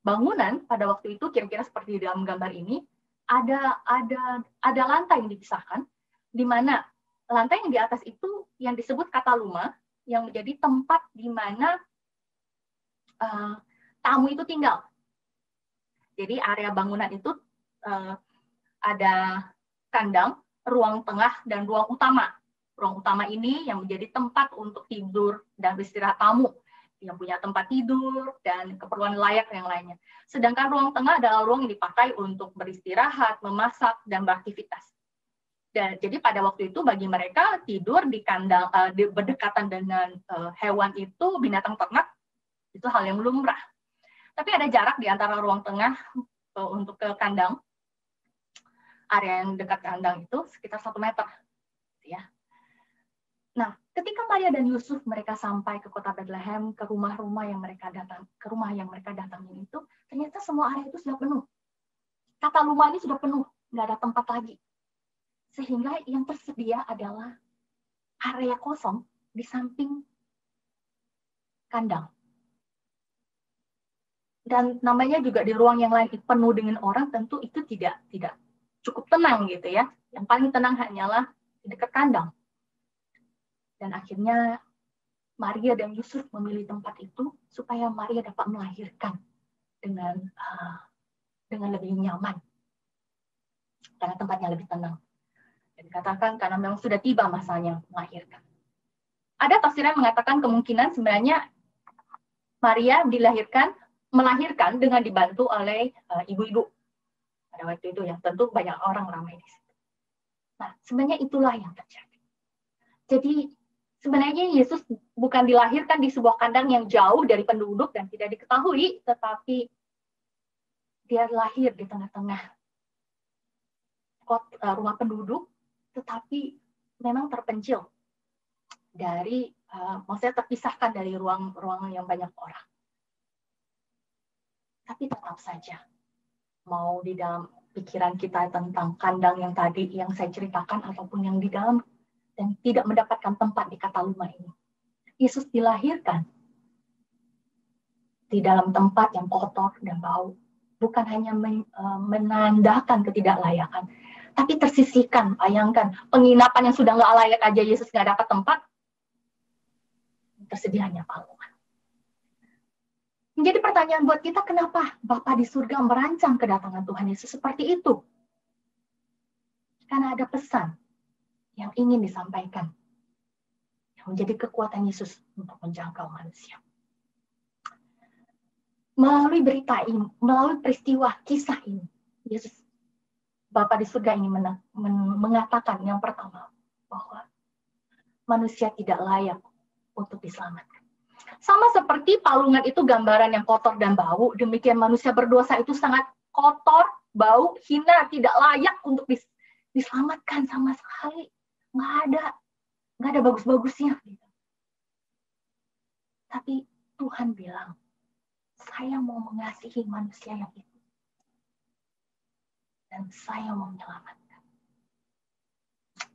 bangunan pada waktu itu kira-kira seperti di dalam gambar ini, ada lantai yang dipisahkan, di mana lantai yang di atas itu yang disebut kata luma, yang menjadi tempat di mana tamu itu tinggal. Jadi area bangunan itu ada kandang, ruang tengah, dan ruang utama. Ruang utama ini yang menjadi tempat untuk tidur dan beristirahat tamu, yang punya tempat tidur dan keperluan layak yang lainnya. Sedangkan ruang tengah adalah ruang yang dipakai untuk beristirahat, memasak, dan beraktivitas. Dan jadi pada waktu itu bagi mereka tidur di kandang berdekatan dengan hewan itu, binatang ternak, itu hal yang lumrah. Tapi ada jarak di antara ruang tengah untuk ke kandang, area yang dekat kandang itu sekitar 1 meter, ya. Nah, ketika Maria dan Yusuf mereka sampai ke kota Bethlehem, ke rumah-rumah yang mereka datangin itu, ternyata semua area itu sudah penuh. Kata rumah ini sudah penuh, nggak ada tempat lagi. Sehingga yang tersedia adalah area kosong di samping kandang. Dan namanya juga di ruang yang lain penuh dengan orang, tentu itu tidak cukup tenang gitu ya. Yang paling tenang hanyalah di dekat kandang. Dan akhirnya Maria dan Yusuf memilih tempat itu supaya Maria dapat melahirkan dengan lebih nyaman, karena tempatnya lebih tenang. Dan dikatakan karena memang sudah tiba masanya melahirkan. Ada tafsir yang mengatakan kemungkinan sebenarnya Maria melahirkan dengan dibantu oleh ibu-ibu pada waktu itu ya. Tentu banyak orang ramai di situ. Nah, sebenarnya itulah yang terjadi. Jadi sebenarnya Yesus bukan dilahirkan di sebuah kandang yang jauh dari penduduk dan tidak diketahui, tetapi dia lahir di tengah-tengah rumah penduduk, tetapi memang terpencil dari, maksudnya terpisahkan dari ruang yang banyak orang. Tapi tetap saja, mau di dalam pikiran kita tentang kandang yang tadi yang saya ceritakan, ataupun yang di dalam dan tidak mendapatkan tempat di Kataluma ini. Yesus dilahirkan di dalam tempat yang kotor dan bau. Bukan hanya menandakan ketidaklayakan, tapi tersisihkan. Bayangkan, penginapan yang sudah nggak layak aja Yesus nggak dapat tempat, tersedianya palungan. Menjadi pertanyaan buat kita, kenapa Bapa di surga merancang kedatangan Tuhan Yesus seperti itu? Karena ada pesan yang ingin disampaikan, yang menjadi kekuatan Yesus untuk menjangkau manusia. Melalui berita ini, melalui peristiwa kisah ini, Yesus, Bapa di surga ini mengatakan yang pertama, bahwa manusia tidak layak untuk diselamatkan. Sama seperti palungan itu gambaran yang kotor dan bau, demikian manusia berdosa itu sangat kotor, bau, hina, tidak layak untuk diselamatkan sama sekali. Nggak ada bagus-bagusnya. Tapi Tuhan bilang, saya mau mengasihi manusia yang itu. Dan saya mau menyelamatkan.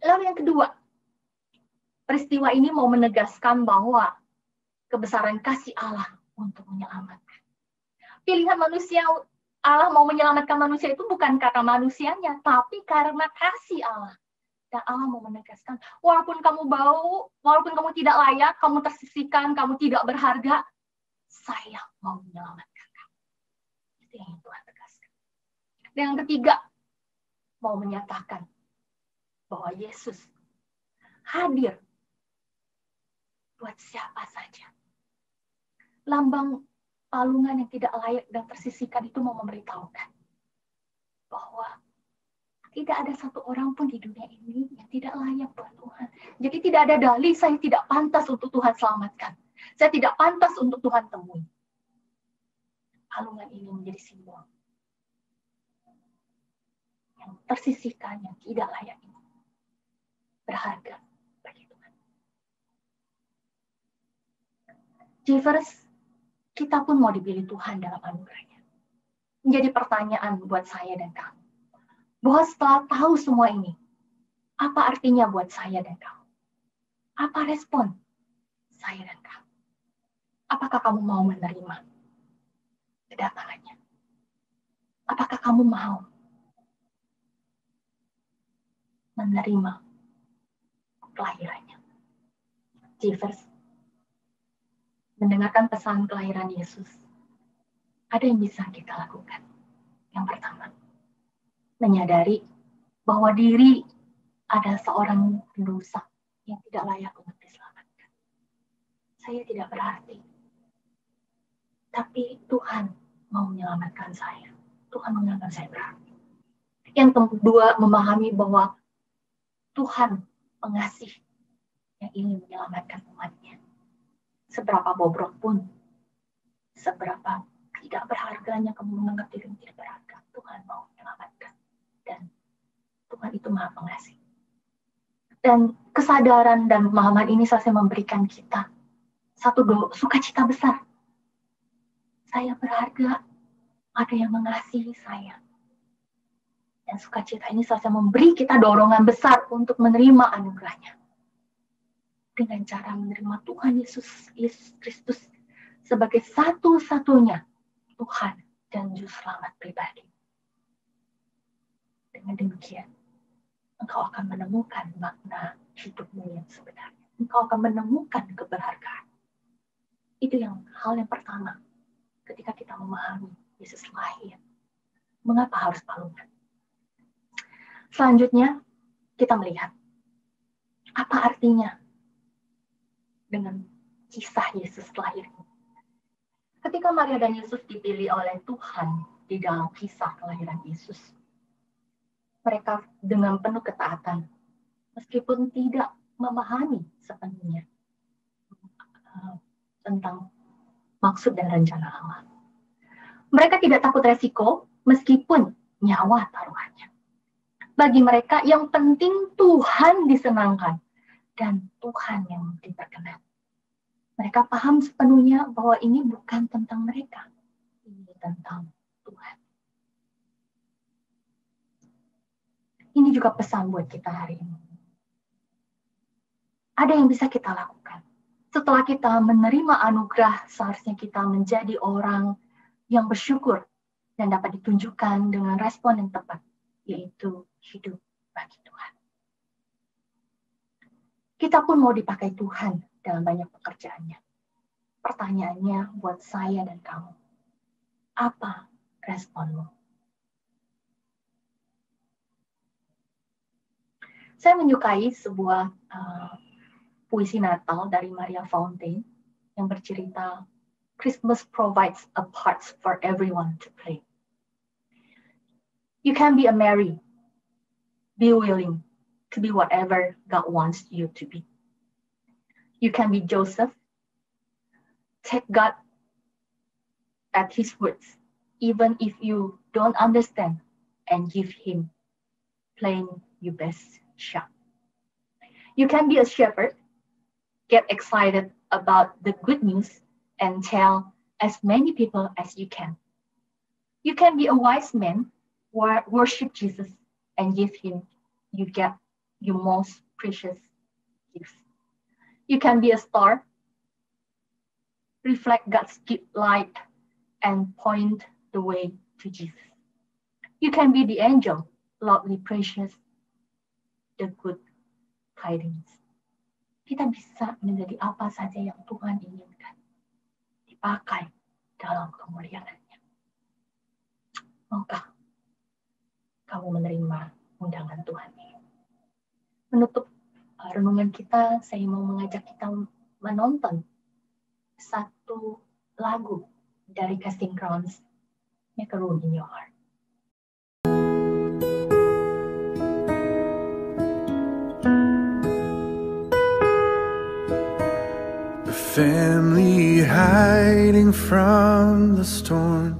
Lalu yang kedua, peristiwa ini mau menegaskan bahwa kebesaran kasih Allah untuk menyelamatkan. Pilihan manusia, Allah mau menyelamatkan manusia itu bukan karena manusianya, tapi karena kasih Allah. Dan Allah mau menegaskan, walaupun kamu bau, walaupun kamu tidak layak, kamu tersisihkan, kamu tidak berharga, saya mau menyelamatkan kamu. Itu yang Tuhan tegaskan. Dan yang ketiga, mau menyatakan bahwa Yesus hadir buat siapa saja. Lambang palungan yang tidak layak dan tersisihkan itu mau memberitahukan bahwa tidak ada satu orang pun di dunia ini yang tidak layak buat Tuhan. Jadi tidak ada dalih saya tidak pantas untuk Tuhan selamatkan. Saya tidak pantas untuk Tuhan temui. Palungan ini menjadi simbol yang tersisihkan, yang tidak layak ini berharga bagi Tuhan. Jivers, kita pun mau dipilih Tuhan dalam anugerahnya. Menjadi pertanyaan buat saya dan kamu. Bahwa setelah tahu semua ini, apa artinya buat saya dan kamu? Apa respon saya dan kamu? Apakah kamu mau menerima kedatangannya? Apakah kamu mau menerima kelahirannya? Jivers, mendengarkan pesan kelahiran Yesus, ada yang bisa kita lakukan. Yang pertama, menyadari bahwa diri adalah seorang pendosa yang tidak layak untuk diselamatkan. Saya tidak berarti, tapi Tuhan mau menyelamatkan saya. Tuhan menganggap saya berarti. Yang kedua, memahami bahwa Tuhan pengasih yang ingin menyelamatkan umatnya. Seberapa bobrok pun, seberapa tidak berharganya kamu menganggap dirimu tidak berharga, Tuhan mau menyelamatkan. Dan Tuhan itu Maha Pengasih. Dan kesadaran dan pemahaman ini saya memberikan kita satu sukacita besar. Saya berharga, ada yang mengasihi saya. Dan sukacita ini saya memberi kita dorongan besar untuk menerima anugerahnya. Dengan cara menerima Tuhan Yesus Kristus sebagai satu-satunya Tuhan dan Juru Selamat pribadi. Dengan demikian, engkau akan menemukan makna hidupmu yang sebenarnya. Engkau akan menemukan keberhargaan. Itu hal yang pertama ketika kita memahami Yesus lahir. Mengapa harus palungan? Selanjutnya, kita melihat apa artinya dengan kisah Yesus lahir ini. Ketika Maria dan Yesus dipilih oleh Tuhan di dalam kisah kelahiran Yesus, mereka dengan penuh ketaatan, meskipun tidak memahami sepenuhnya tentang maksud dan rencana Allah. Mereka tidak takut resiko, meskipun nyawa taruhannya. Bagi mereka yang penting Tuhan disenangkan dan Tuhan yang diperkenan. Mereka paham sepenuhnya bahwa ini bukan tentang mereka, ini tentang Tuhan. Ini juga pesan buat kita hari ini. Ada yang bisa kita lakukan. Setelah kita menerima anugerah, seharusnya kita menjadi orang yang bersyukur dan dapat ditunjukkan dengan respon yang tepat, yaitu hidup bagi Tuhan. Kita pun mau dipakai Tuhan dalam banyak pekerjaannya. Pertanyaannya buat saya dan kamu, apa responmu? Saya menyukai sebuah puisi Natal dari Maria Fontaine yang bercerita, Christmas provides a part for everyone to play. You can be a Mary. Be willing to be whatever God wants you to be. You can be Joseph. Take God at His words, even if you don't understand, and give Him playing your best shot. You can be a shepherd. Get excited about the good news and tell as many people as you can. You can be a wise man. Worship Jesus and give Him you get your most precious gifts. You can be a star, reflect God's light, and point the way to Jesus. You can be the angel, loudly precious, the good tidings. Kita bisa menjadi apa saja yang Tuhan inginkan, dipakai dalam kemuliaan-Nya. Maukah kamu menerima undangan Tuhan ini? Menutup renungan kita, saya mau mengajak kita menonton satu lagu dari Casting Crowns, Make a Room in Your Heart. The family hiding from the storm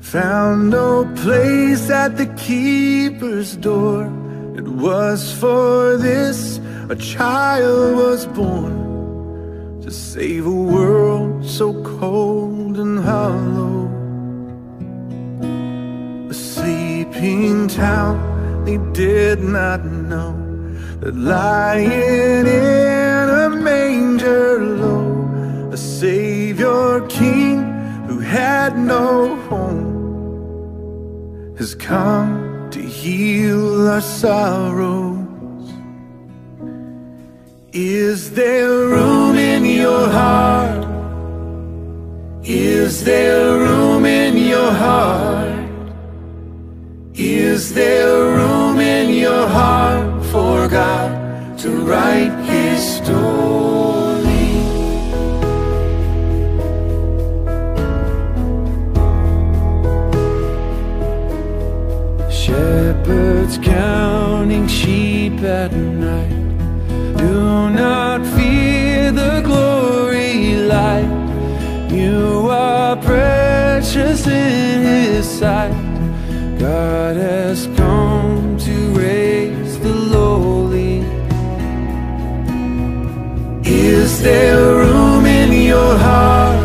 found no place at the keeper's door. It was for this a child was born, to save a world so cold and hollow. A sleeping town, they did not know that lying in a manger low, a Savior King who had no home has come to heal our sorrows. Is there room in your heart? Is there room in your heart? Is there room in your heart for God to write His story? Shepherds counting sheep at night, do not fear the glory light. You are precious in His sight. God has come to raise the lowly. Is there room in your heart?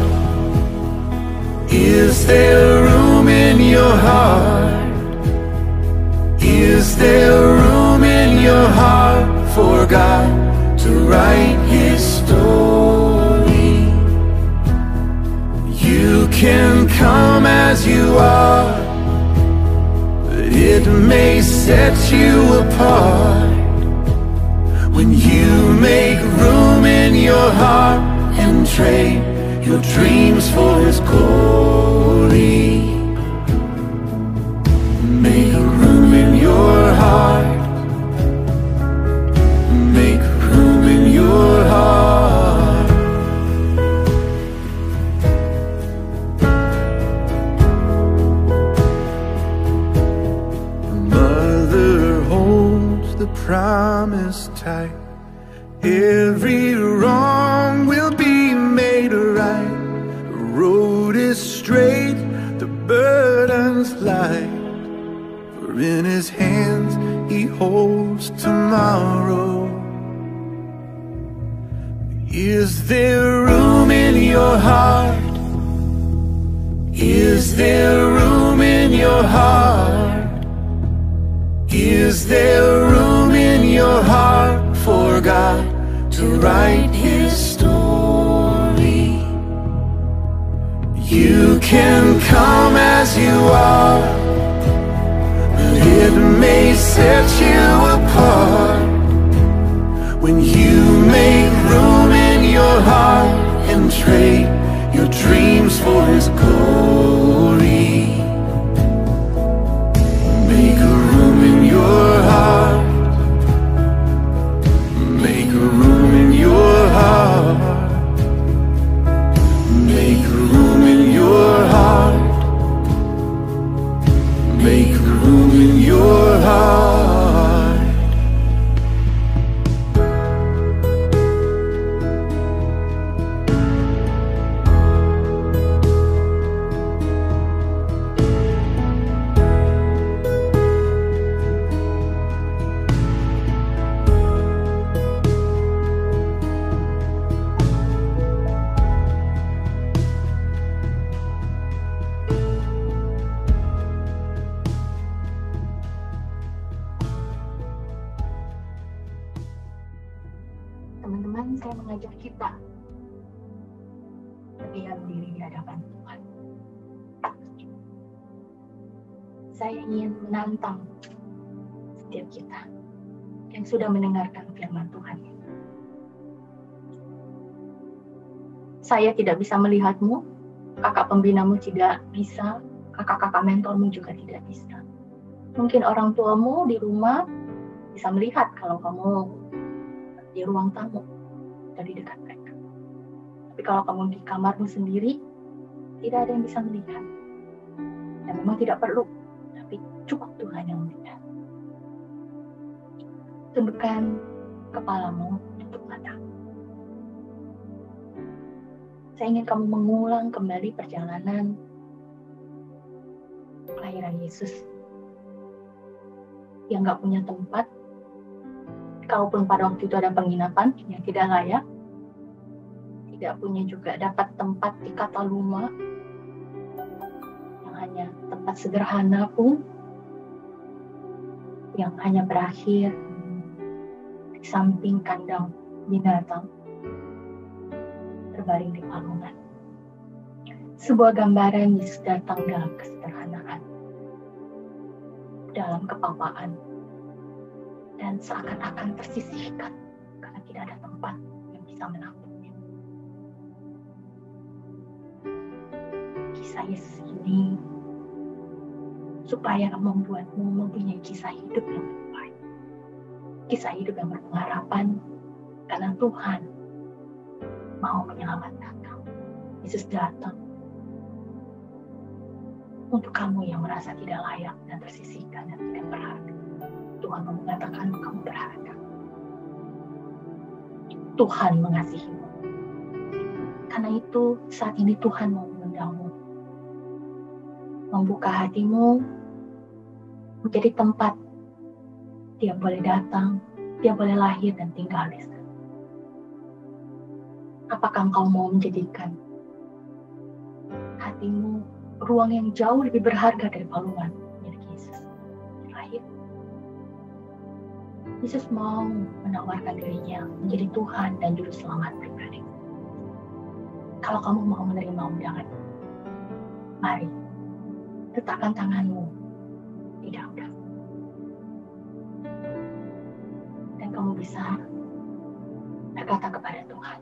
Is there room in your heart? Is there room in your heart for God to write His story? You can come as as you are, but it may set you apart when you make room in your heart and trade your dreams for His glory. Make room in your heart. Make room in your heart. A mother holds the promise tight. Every wrong will be made right. The road is straight, the burden's light. For in His hands He holds tomorrow. Is there room in your heart? Is there room in your heart? Is there room in your heart for God to write His story? You can come as you are, but it may set you apart when you make room in your heart and trade your dreams for His glory. Make a room in your heart. Make a room in your heart. Make room in your heart. Make room in your heart. Teman-teman, saya mengajak kita berdiam diri di hadapan Tuhan. Saya ingin menantang setiap kita yang sudah mendengarkan firman Tuhan. Saya tidak bisa melihatmu, kakak pembinamu tidak bisa, kakak-kakak mentormu juga tidak bisa. Mungkin orang tuamu di rumah bisa melihat kalau kamu di ruang tamu atau di dekat mereka. Tapi kalau kamu di kamarmu sendiri, tidak ada yang bisa melihat. Dan memang tidak perlu, tapi cukup Tuhan yang melihat. Tundukkan kepalamu, tutup mata. Saya ingin kamu mengulang kembali perjalanan kelahiran Yesus yang gak punya tempat. Kalaupun pada waktu itu ada penginapan yang tidak layak, tidak punya juga dapat tempat di Kataluma yang hanya tempat sederhana pun, yang hanya berakhir di samping kandang binatang, terbaring di palungan. Sebuah gambaran Yesus datang dalam kesederhanaan, dalam kepapaan, dan seakan-akan tersisihkan karena tidak ada tempat yang bisa menampungnya. Kisah Yesus ini supaya membuatmu mempunyai kisah hidup yang lebih baik, kisah hidup yang berpengharapan, karena Tuhan mau menyelamatkan kamu. Yesus datang untuk kamu yang merasa tidak layak dan tersisihkan dan tidak berharga. Tuhan mengatakan kamu berharga. Tuhan mengasihimu. Karena itu saat ini Tuhan mau mengundangmu, membuka hatimu menjadi tempat Dia boleh datang, Dia boleh lahir dan tinggal di sana. Apakah engkau mau menjadikan hatimu ruang yang jauh lebih berharga dari palungan milik Yesus? Lahir. Yesus mau menawarkan dirinya menjadi Tuhan dan Juru Selamat pribadi. Kalau kamu mau menerima undangan, mari letakkan tanganmu di dada. Dan kamu bisa berkata kepada Tuhan,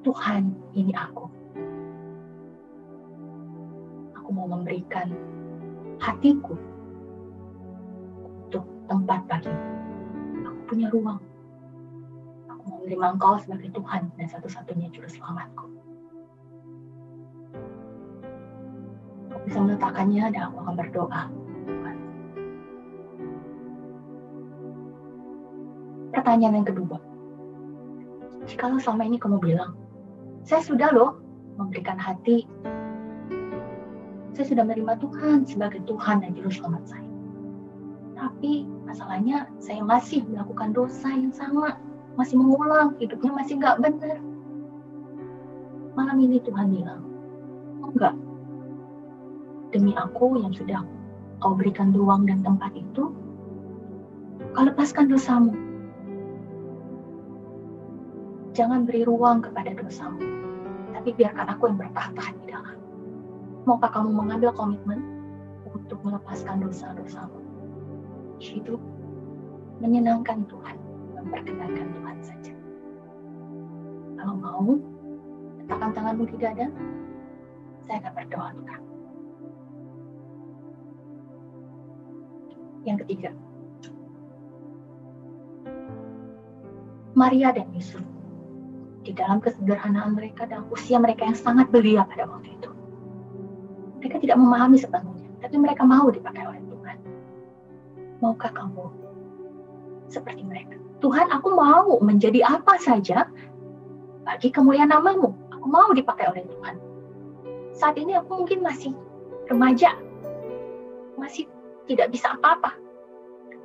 Tuhan, ini aku. Aku mau memberikan hatiku untuk tempat bagimu. Aku punya ruang. Aku mau menerima Engkau sebagai Tuhan dan satu-satunya juru selamatku. Kau bisa meletakkannya dan aku akan berdoa. Tuhan. Pertanyaan yang kedua. Jikalau selama ini kamu bilang, saya sudah loh memberikan hati, saya sudah menerima Tuhan sebagai Tuhan dan juru selamat saya. Tapi masalahnya saya masih melakukan dosa yang sama, masih mengulang, hidupnya masih nggak benar. Malam ini Tuhan bilang, enggak, demi aku yang sudah kau berikan ruang dan tempat itu, kau lepaskan dosamu. Jangan beri ruang kepada dosamu, tapi biarkan aku yang bertahta di dalam. Maukah kamu mengambil komitmen untuk melepaskan dosa-dosamu? Hidup menyenangkan Tuhan, memperkenalkan Tuhan saja. Kalau mau, letakkan tanganmu di dada, saya akan berdoa untuk kamu. Yang ketiga, Maria dan Yusuf, di dalam kesederhanaan mereka dan usia mereka yang sangat belia pada waktu itu. Mereka tidak memahami sepenuhnya, tapi mereka mau dipakai oleh Tuhan. Maukah kamu seperti mereka? Tuhan, aku mau menjadi apa saja bagi kemuliaan nama-Mu. Aku mau dipakai oleh Tuhan. Saat ini aku mungkin masih remaja, masih tidak bisa apa-apa.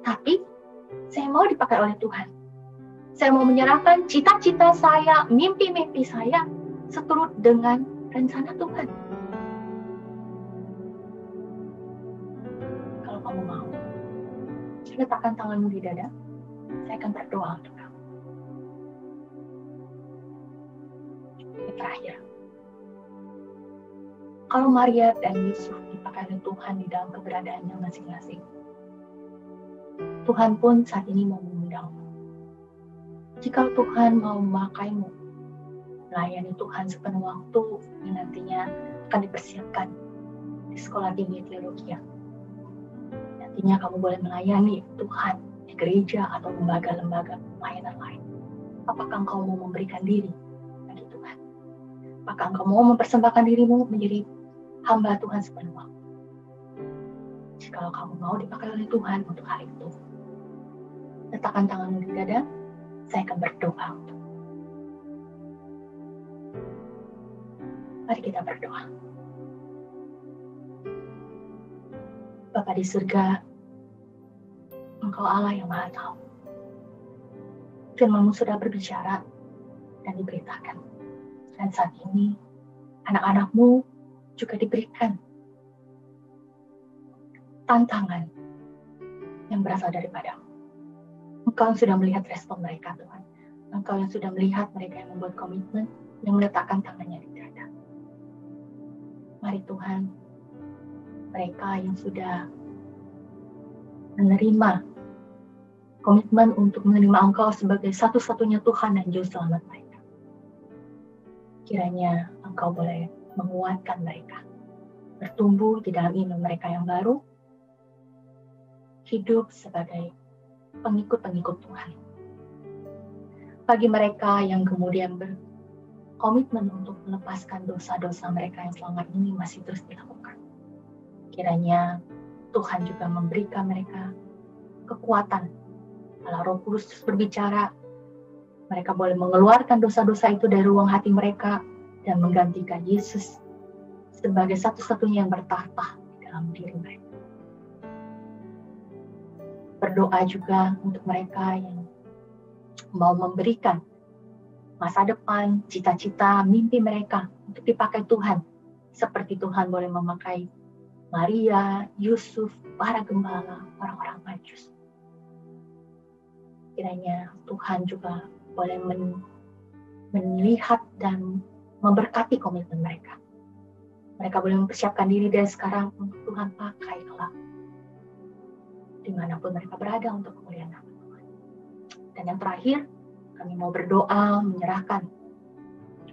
Tapi saya mau dipakai oleh Tuhan. Saya mau menyerahkan cita-cita saya, mimpi-mimpi saya seturut dengan rencana Tuhan. Kalau kamu mau, letakkan tanganmu di dada, saya akan berdoa untuk kamu. Yang terakhir, kalau Maria dan Yusuf dipakai oleh Tuhan di dalam keberadaannya masing-masing, Tuhan pun saat ini mau mengundangmu. Jika Tuhan mau memakaimu, melayani Tuhan sepenuh waktu yang nantinya akan dipersiapkan di sekolah tinggi teologi. Nantinya kamu boleh melayani Tuhan di gereja atau lembaga-lembaga layanan lain. Apakah engkau mau memberikan diri bagi Tuhan? Apakah engkau mau mempersembahkan dirimu menjadi hamba Tuhan sepenuh waktu? Jika kamu mau dipakai oleh Tuhan untuk hal itu, letakkan tanganmu di dada, saya akan berdoa untuk. Mari kita berdoa. Bapa di surga, Engkau Allah yang Maha Tahu. Firman-Mu sudah berbicara dan diberitakan. Dan saat ini, anak-anak-Mu juga diberikan tantangan yang berasal daripada-Mu. Engkau yang sudah melihat respon mereka, Tuhan. Engkau yang sudah melihat mereka yang membuat komitmen, yang meletakkan tangannya di dada. Mari Tuhan, mereka yang sudah menerima komitmen untuk menerima Engkau sebagai satu-satunya Tuhan dan Juru Selamat mereka. Kiranya Engkau boleh menguatkan mereka, bertumbuh di dalam iman mereka yang baru, hidup sebagai pengikut-pengikut Tuhan. Bagi mereka yang kemudian berkomitmen untuk melepaskan dosa-dosa mereka yang selama ini masih terus dilakukan, kiranya Tuhan juga memberikan mereka kekuatan. Kalau Roh Kudus berbicara, mereka boleh mengeluarkan dosa-dosa itu dari ruang hati mereka dan menggantikan Yesus sebagai satu-satunya yang bertahta di dalam diri mereka. Berdoa juga untuk mereka yang mau memberikan masa depan, cita-cita, mimpi mereka untuk dipakai Tuhan. Seperti Tuhan boleh memakai Maria, Yusuf, para gembala, orang-orang Majus. Kiranya Tuhan juga boleh melihat dan memberkati komitmen mereka. Mereka boleh mempersiapkan diri dari sekarang untuk Tuhan pakai kelak. Dimanapun mereka berada untuk kemuliaan nama Tuhan. Dan yang terakhir, kami mau berdoa menyerahkan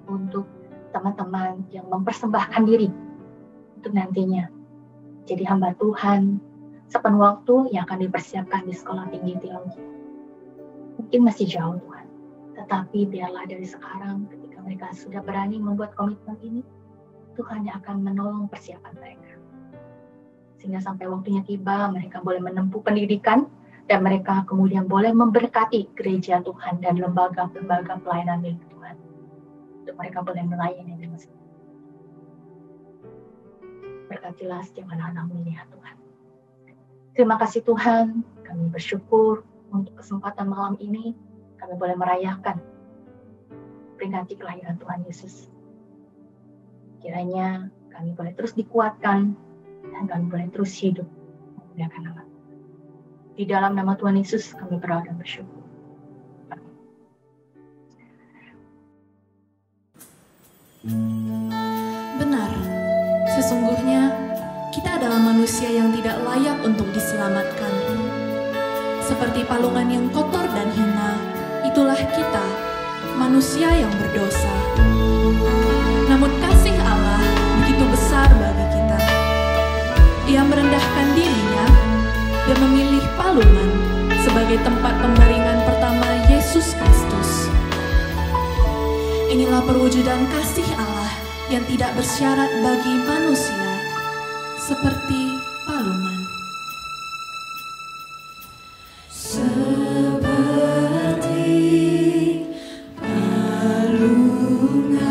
untuk teman-teman yang mempersembahkan diri untuk nantinya jadi hamba Tuhan sepenuh waktu yang akan dipersiapkan di sekolah tinggi teologi. Mungkin masih jauh Tuhan, tetapi biarlah dari sekarang ketika mereka sudah berani membuat komitmen ini, Tuhan yang akan menolong persiapan mereka. Sehingga sampai waktunya tiba, mereka boleh menempuh pendidikan dan mereka kemudian boleh memberkati gereja Tuhan dan lembaga-lembaga pelayanan milik Tuhan. Untuk mereka boleh melayani dengan sepenuh. Berkatilah setiap anak-anak-Mu ini ya Tuhan. Terima kasih Tuhan, kami bersyukur untuk kesempatan malam ini, kami boleh merayakan peringati kelahiran Tuhan Yesus. Kiranya kami boleh terus dikuatkan dan kami boleh terus hidup memuliakan nama. Di dalam nama Tuhan Yesus kami berdoa dan bersyukur. Benar, sesungguhnya kita adalah manusia yang tidak layak untuk diselamatkan. Seperti palungan yang kotor dan hina, itulah kita, manusia yang berdosa. Namun kasih Allah begitu besar bagi kita. Ia merendahkan dirinya dan memilih palungan sebagai tempat pembaringan pertama Yesus Kristus. Inilah perwujudan kasih Allah yang tidak bersyarat bagi manusia, seperti palungan. Seperti palungan,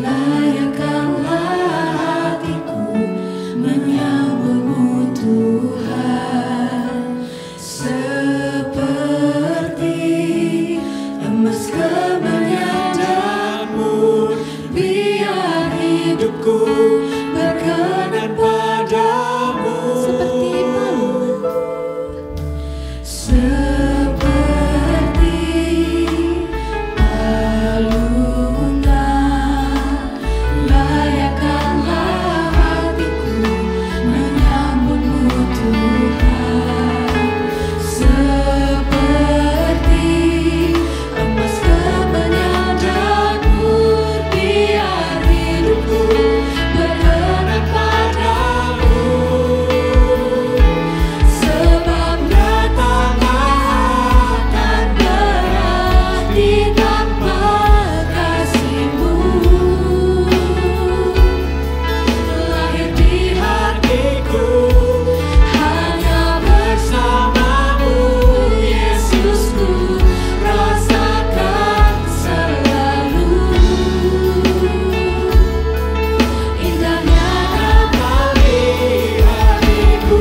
layakkanlah hatiku menyambutmu Tuhan. Seperti emas kebernyataanmu, biar hidupku berkenan padamu. Seperti palungan, seperti palungan, layakkanlah hatiku menyambutmu Tuhan. Seperti emas kebernyataanmu, biar hidupku berkenan padamu. Sebab datanglah akan berarti tanpa kasih-Mu. Lahir di hatiku hanya bersama-Mu, Yesusku, rasakan selalu indahnya Kau di hatiku.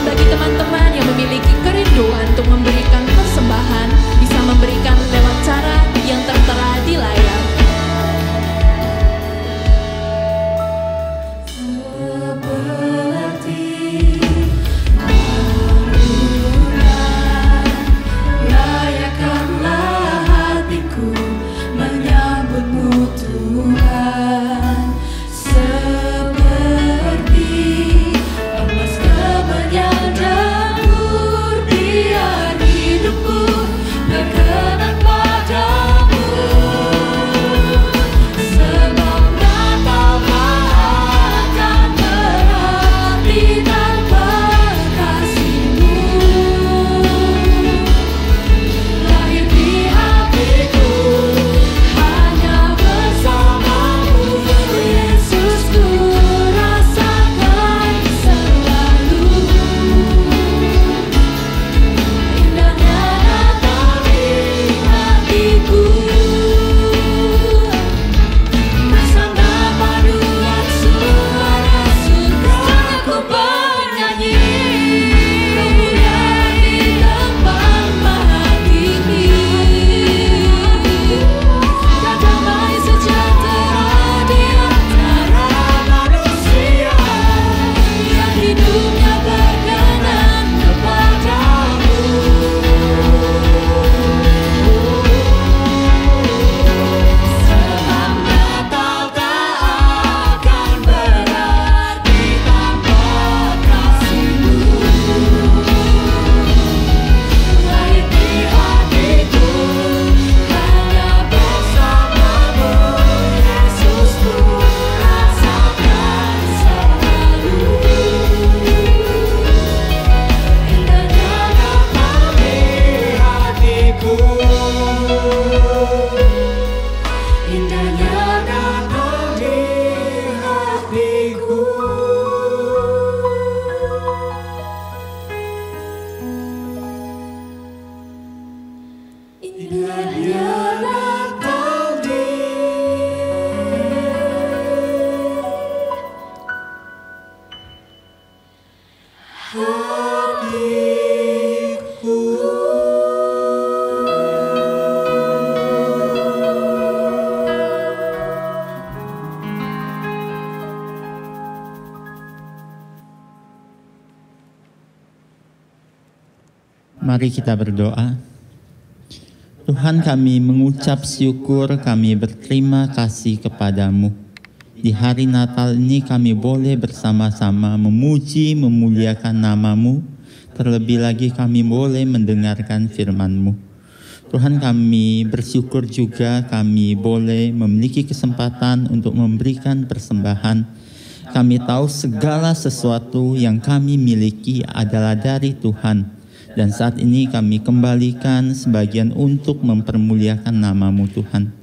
Bagi teman-teman yang memiliki kerinduan untuk memberikan persembahan, bisa memberikan lewat cara yang tertera di layar. Seperti palungan, layakkanlah hatiku menyambutmu Tuhan. Seperti emas kebernyataanmu, biar hidupku berkenan padamu. Sebab datanglah akan berarti Mari kita berdoa. Tuhan, kami mengucap syukur, kami berterima kasih kepadamu. Di hari Natal ini kami boleh bersama-sama memuji, memuliakan namamu. Terlebih lagi kami boleh mendengarkan firman-Mu. Tuhan, kami bersyukur juga kami boleh memiliki kesempatan untuk memberikan persembahan. Kami tahu segala sesuatu yang kami miliki adalah dari Tuhan. Dan saat ini kami kembalikan sebagian untuk mempermuliakan namamu Tuhan.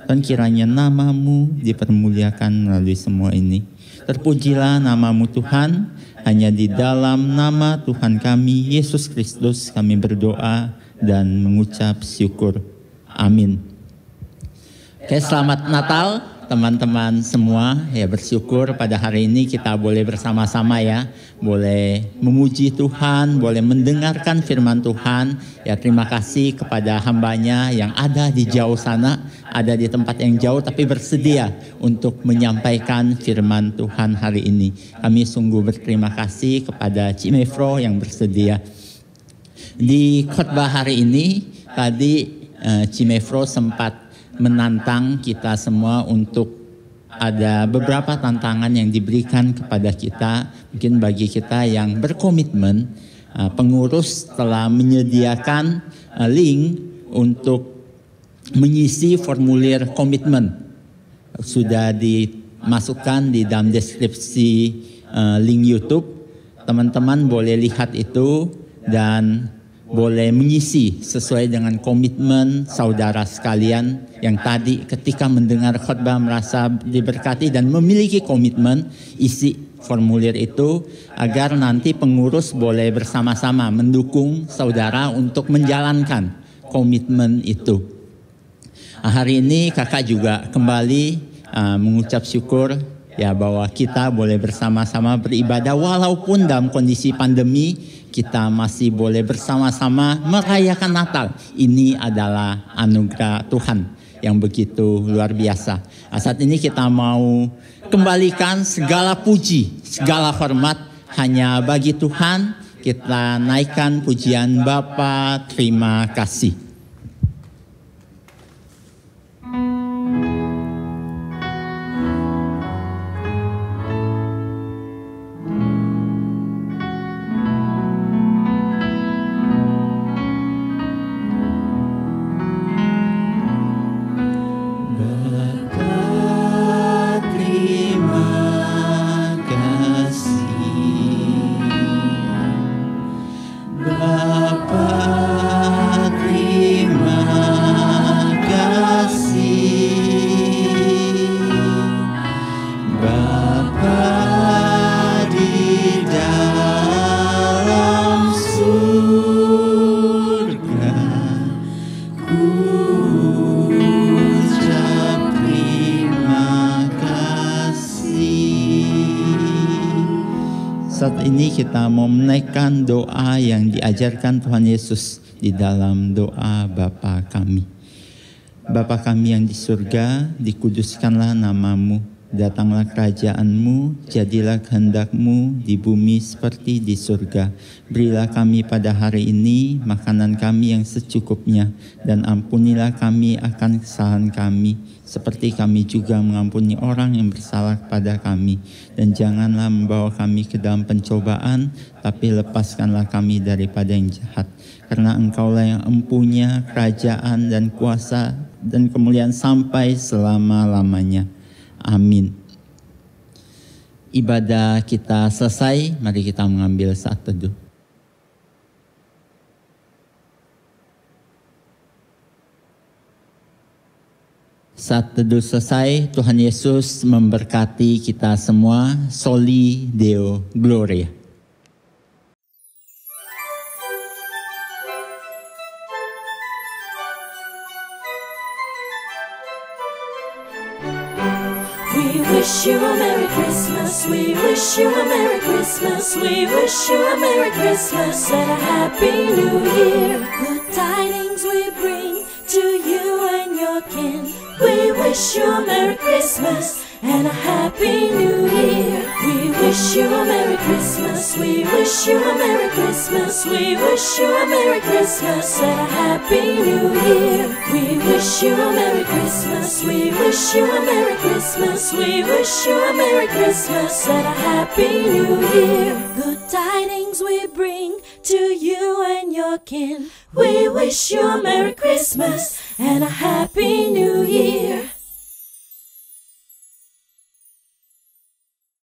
Dan kiranya namamu dipermuliakan melalui semua ini. Terpujilah namamu Tuhan, hanya di dalam nama Tuhan kami, Yesus Kristus, kami berdoa dan mengucap syukur. Amin. Oke, selamat Natal teman-teman semua. Ya, bersyukur pada hari ini kita boleh bersama-sama ya. Boleh memuji Tuhan, boleh mendengarkan firman Tuhan. Ya, terima kasih kepada hambanya yang ada di jauh sana, ada di tempat yang jauh tapi bersedia untuk menyampaikan firman Tuhan hari ini. Kami sungguh berterima kasih kepada Cimefro yang bersedia. Di khotbah hari ini tadi Cimefro sempat menantang kita semua untuk ada beberapa tantangan yang diberikan kepada kita. Mungkin bagi kita yang berkomitmen, pengurus telah menyediakan link untuk mengisi formulir komitmen. Sudah dimasukkan di dalam deskripsi link YouTube. Teman-teman boleh lihat itu dan boleh mengisi sesuai dengan komitmen saudara sekalian yang tadi ketika mendengar khotbah merasa diberkati dan memiliki komitmen. Isi formulir itu agar nanti pengurus boleh bersama-sama mendukung saudara untuk menjalankan komitmen itu. Hari ini kakak juga kembali mengucap syukur ya bahwa kita boleh bersama-sama beribadah walaupun dalam kondisi pandemi. Kita masih boleh bersama-sama merayakan Natal. Ini adalah anugerah Tuhan yang begitu luar biasa. Saat ini kita mau kembalikan segala puji, segala hormat hanya bagi Tuhan. Kita naikkan pujian Bapa, terima kasih. Saat ini kita mau menaikkan doa yang diajarkan Tuhan Yesus di dalam doa Bapa kami. Bapa kami yang di surga, dikuduskanlah namamu, datanglah kerajaan-Mu, jadilah kehendak-Mu di bumi seperti di surga. Berilah kami pada hari ini makanan kami yang secukupnya, dan ampunilah kami akan kesalahan kami, seperti kami juga mengampuni orang yang bersalah kepada kami. Dan janganlah membawa kami ke dalam pencobaan, tapi lepaskanlah kami daripada yang jahat. Karena Engkaulah yang empunya kerajaan dan kuasa dan kemuliaan sampai selama-lamanya. Amin. Ibadah kita selesai, mari kita mengambil saat teduh. Saat teduh selesai, Tuhan Yesus memberkati kita semua. Soli Deo Gloria. We wish you a Merry Christmas. We wish you a Merry Christmas. Christmas. We wish you a Merry Christmas and a Happy New Year. Good tidings we bring to you and your kin. We wish you a Merry Christmas and a Happy New Year. We wish you a Merry Christmas. We wish you a Merry Christmas. We wish you a Merry Christmas and a Happy New Year. We wish you a Merry Christmas. We wish you a Merry Christmas. We wish you a Merry Christmas and a Happy New Year. Good tidings we bring to you and your kin. We wish you a Merry Christmas and a Happy New Year.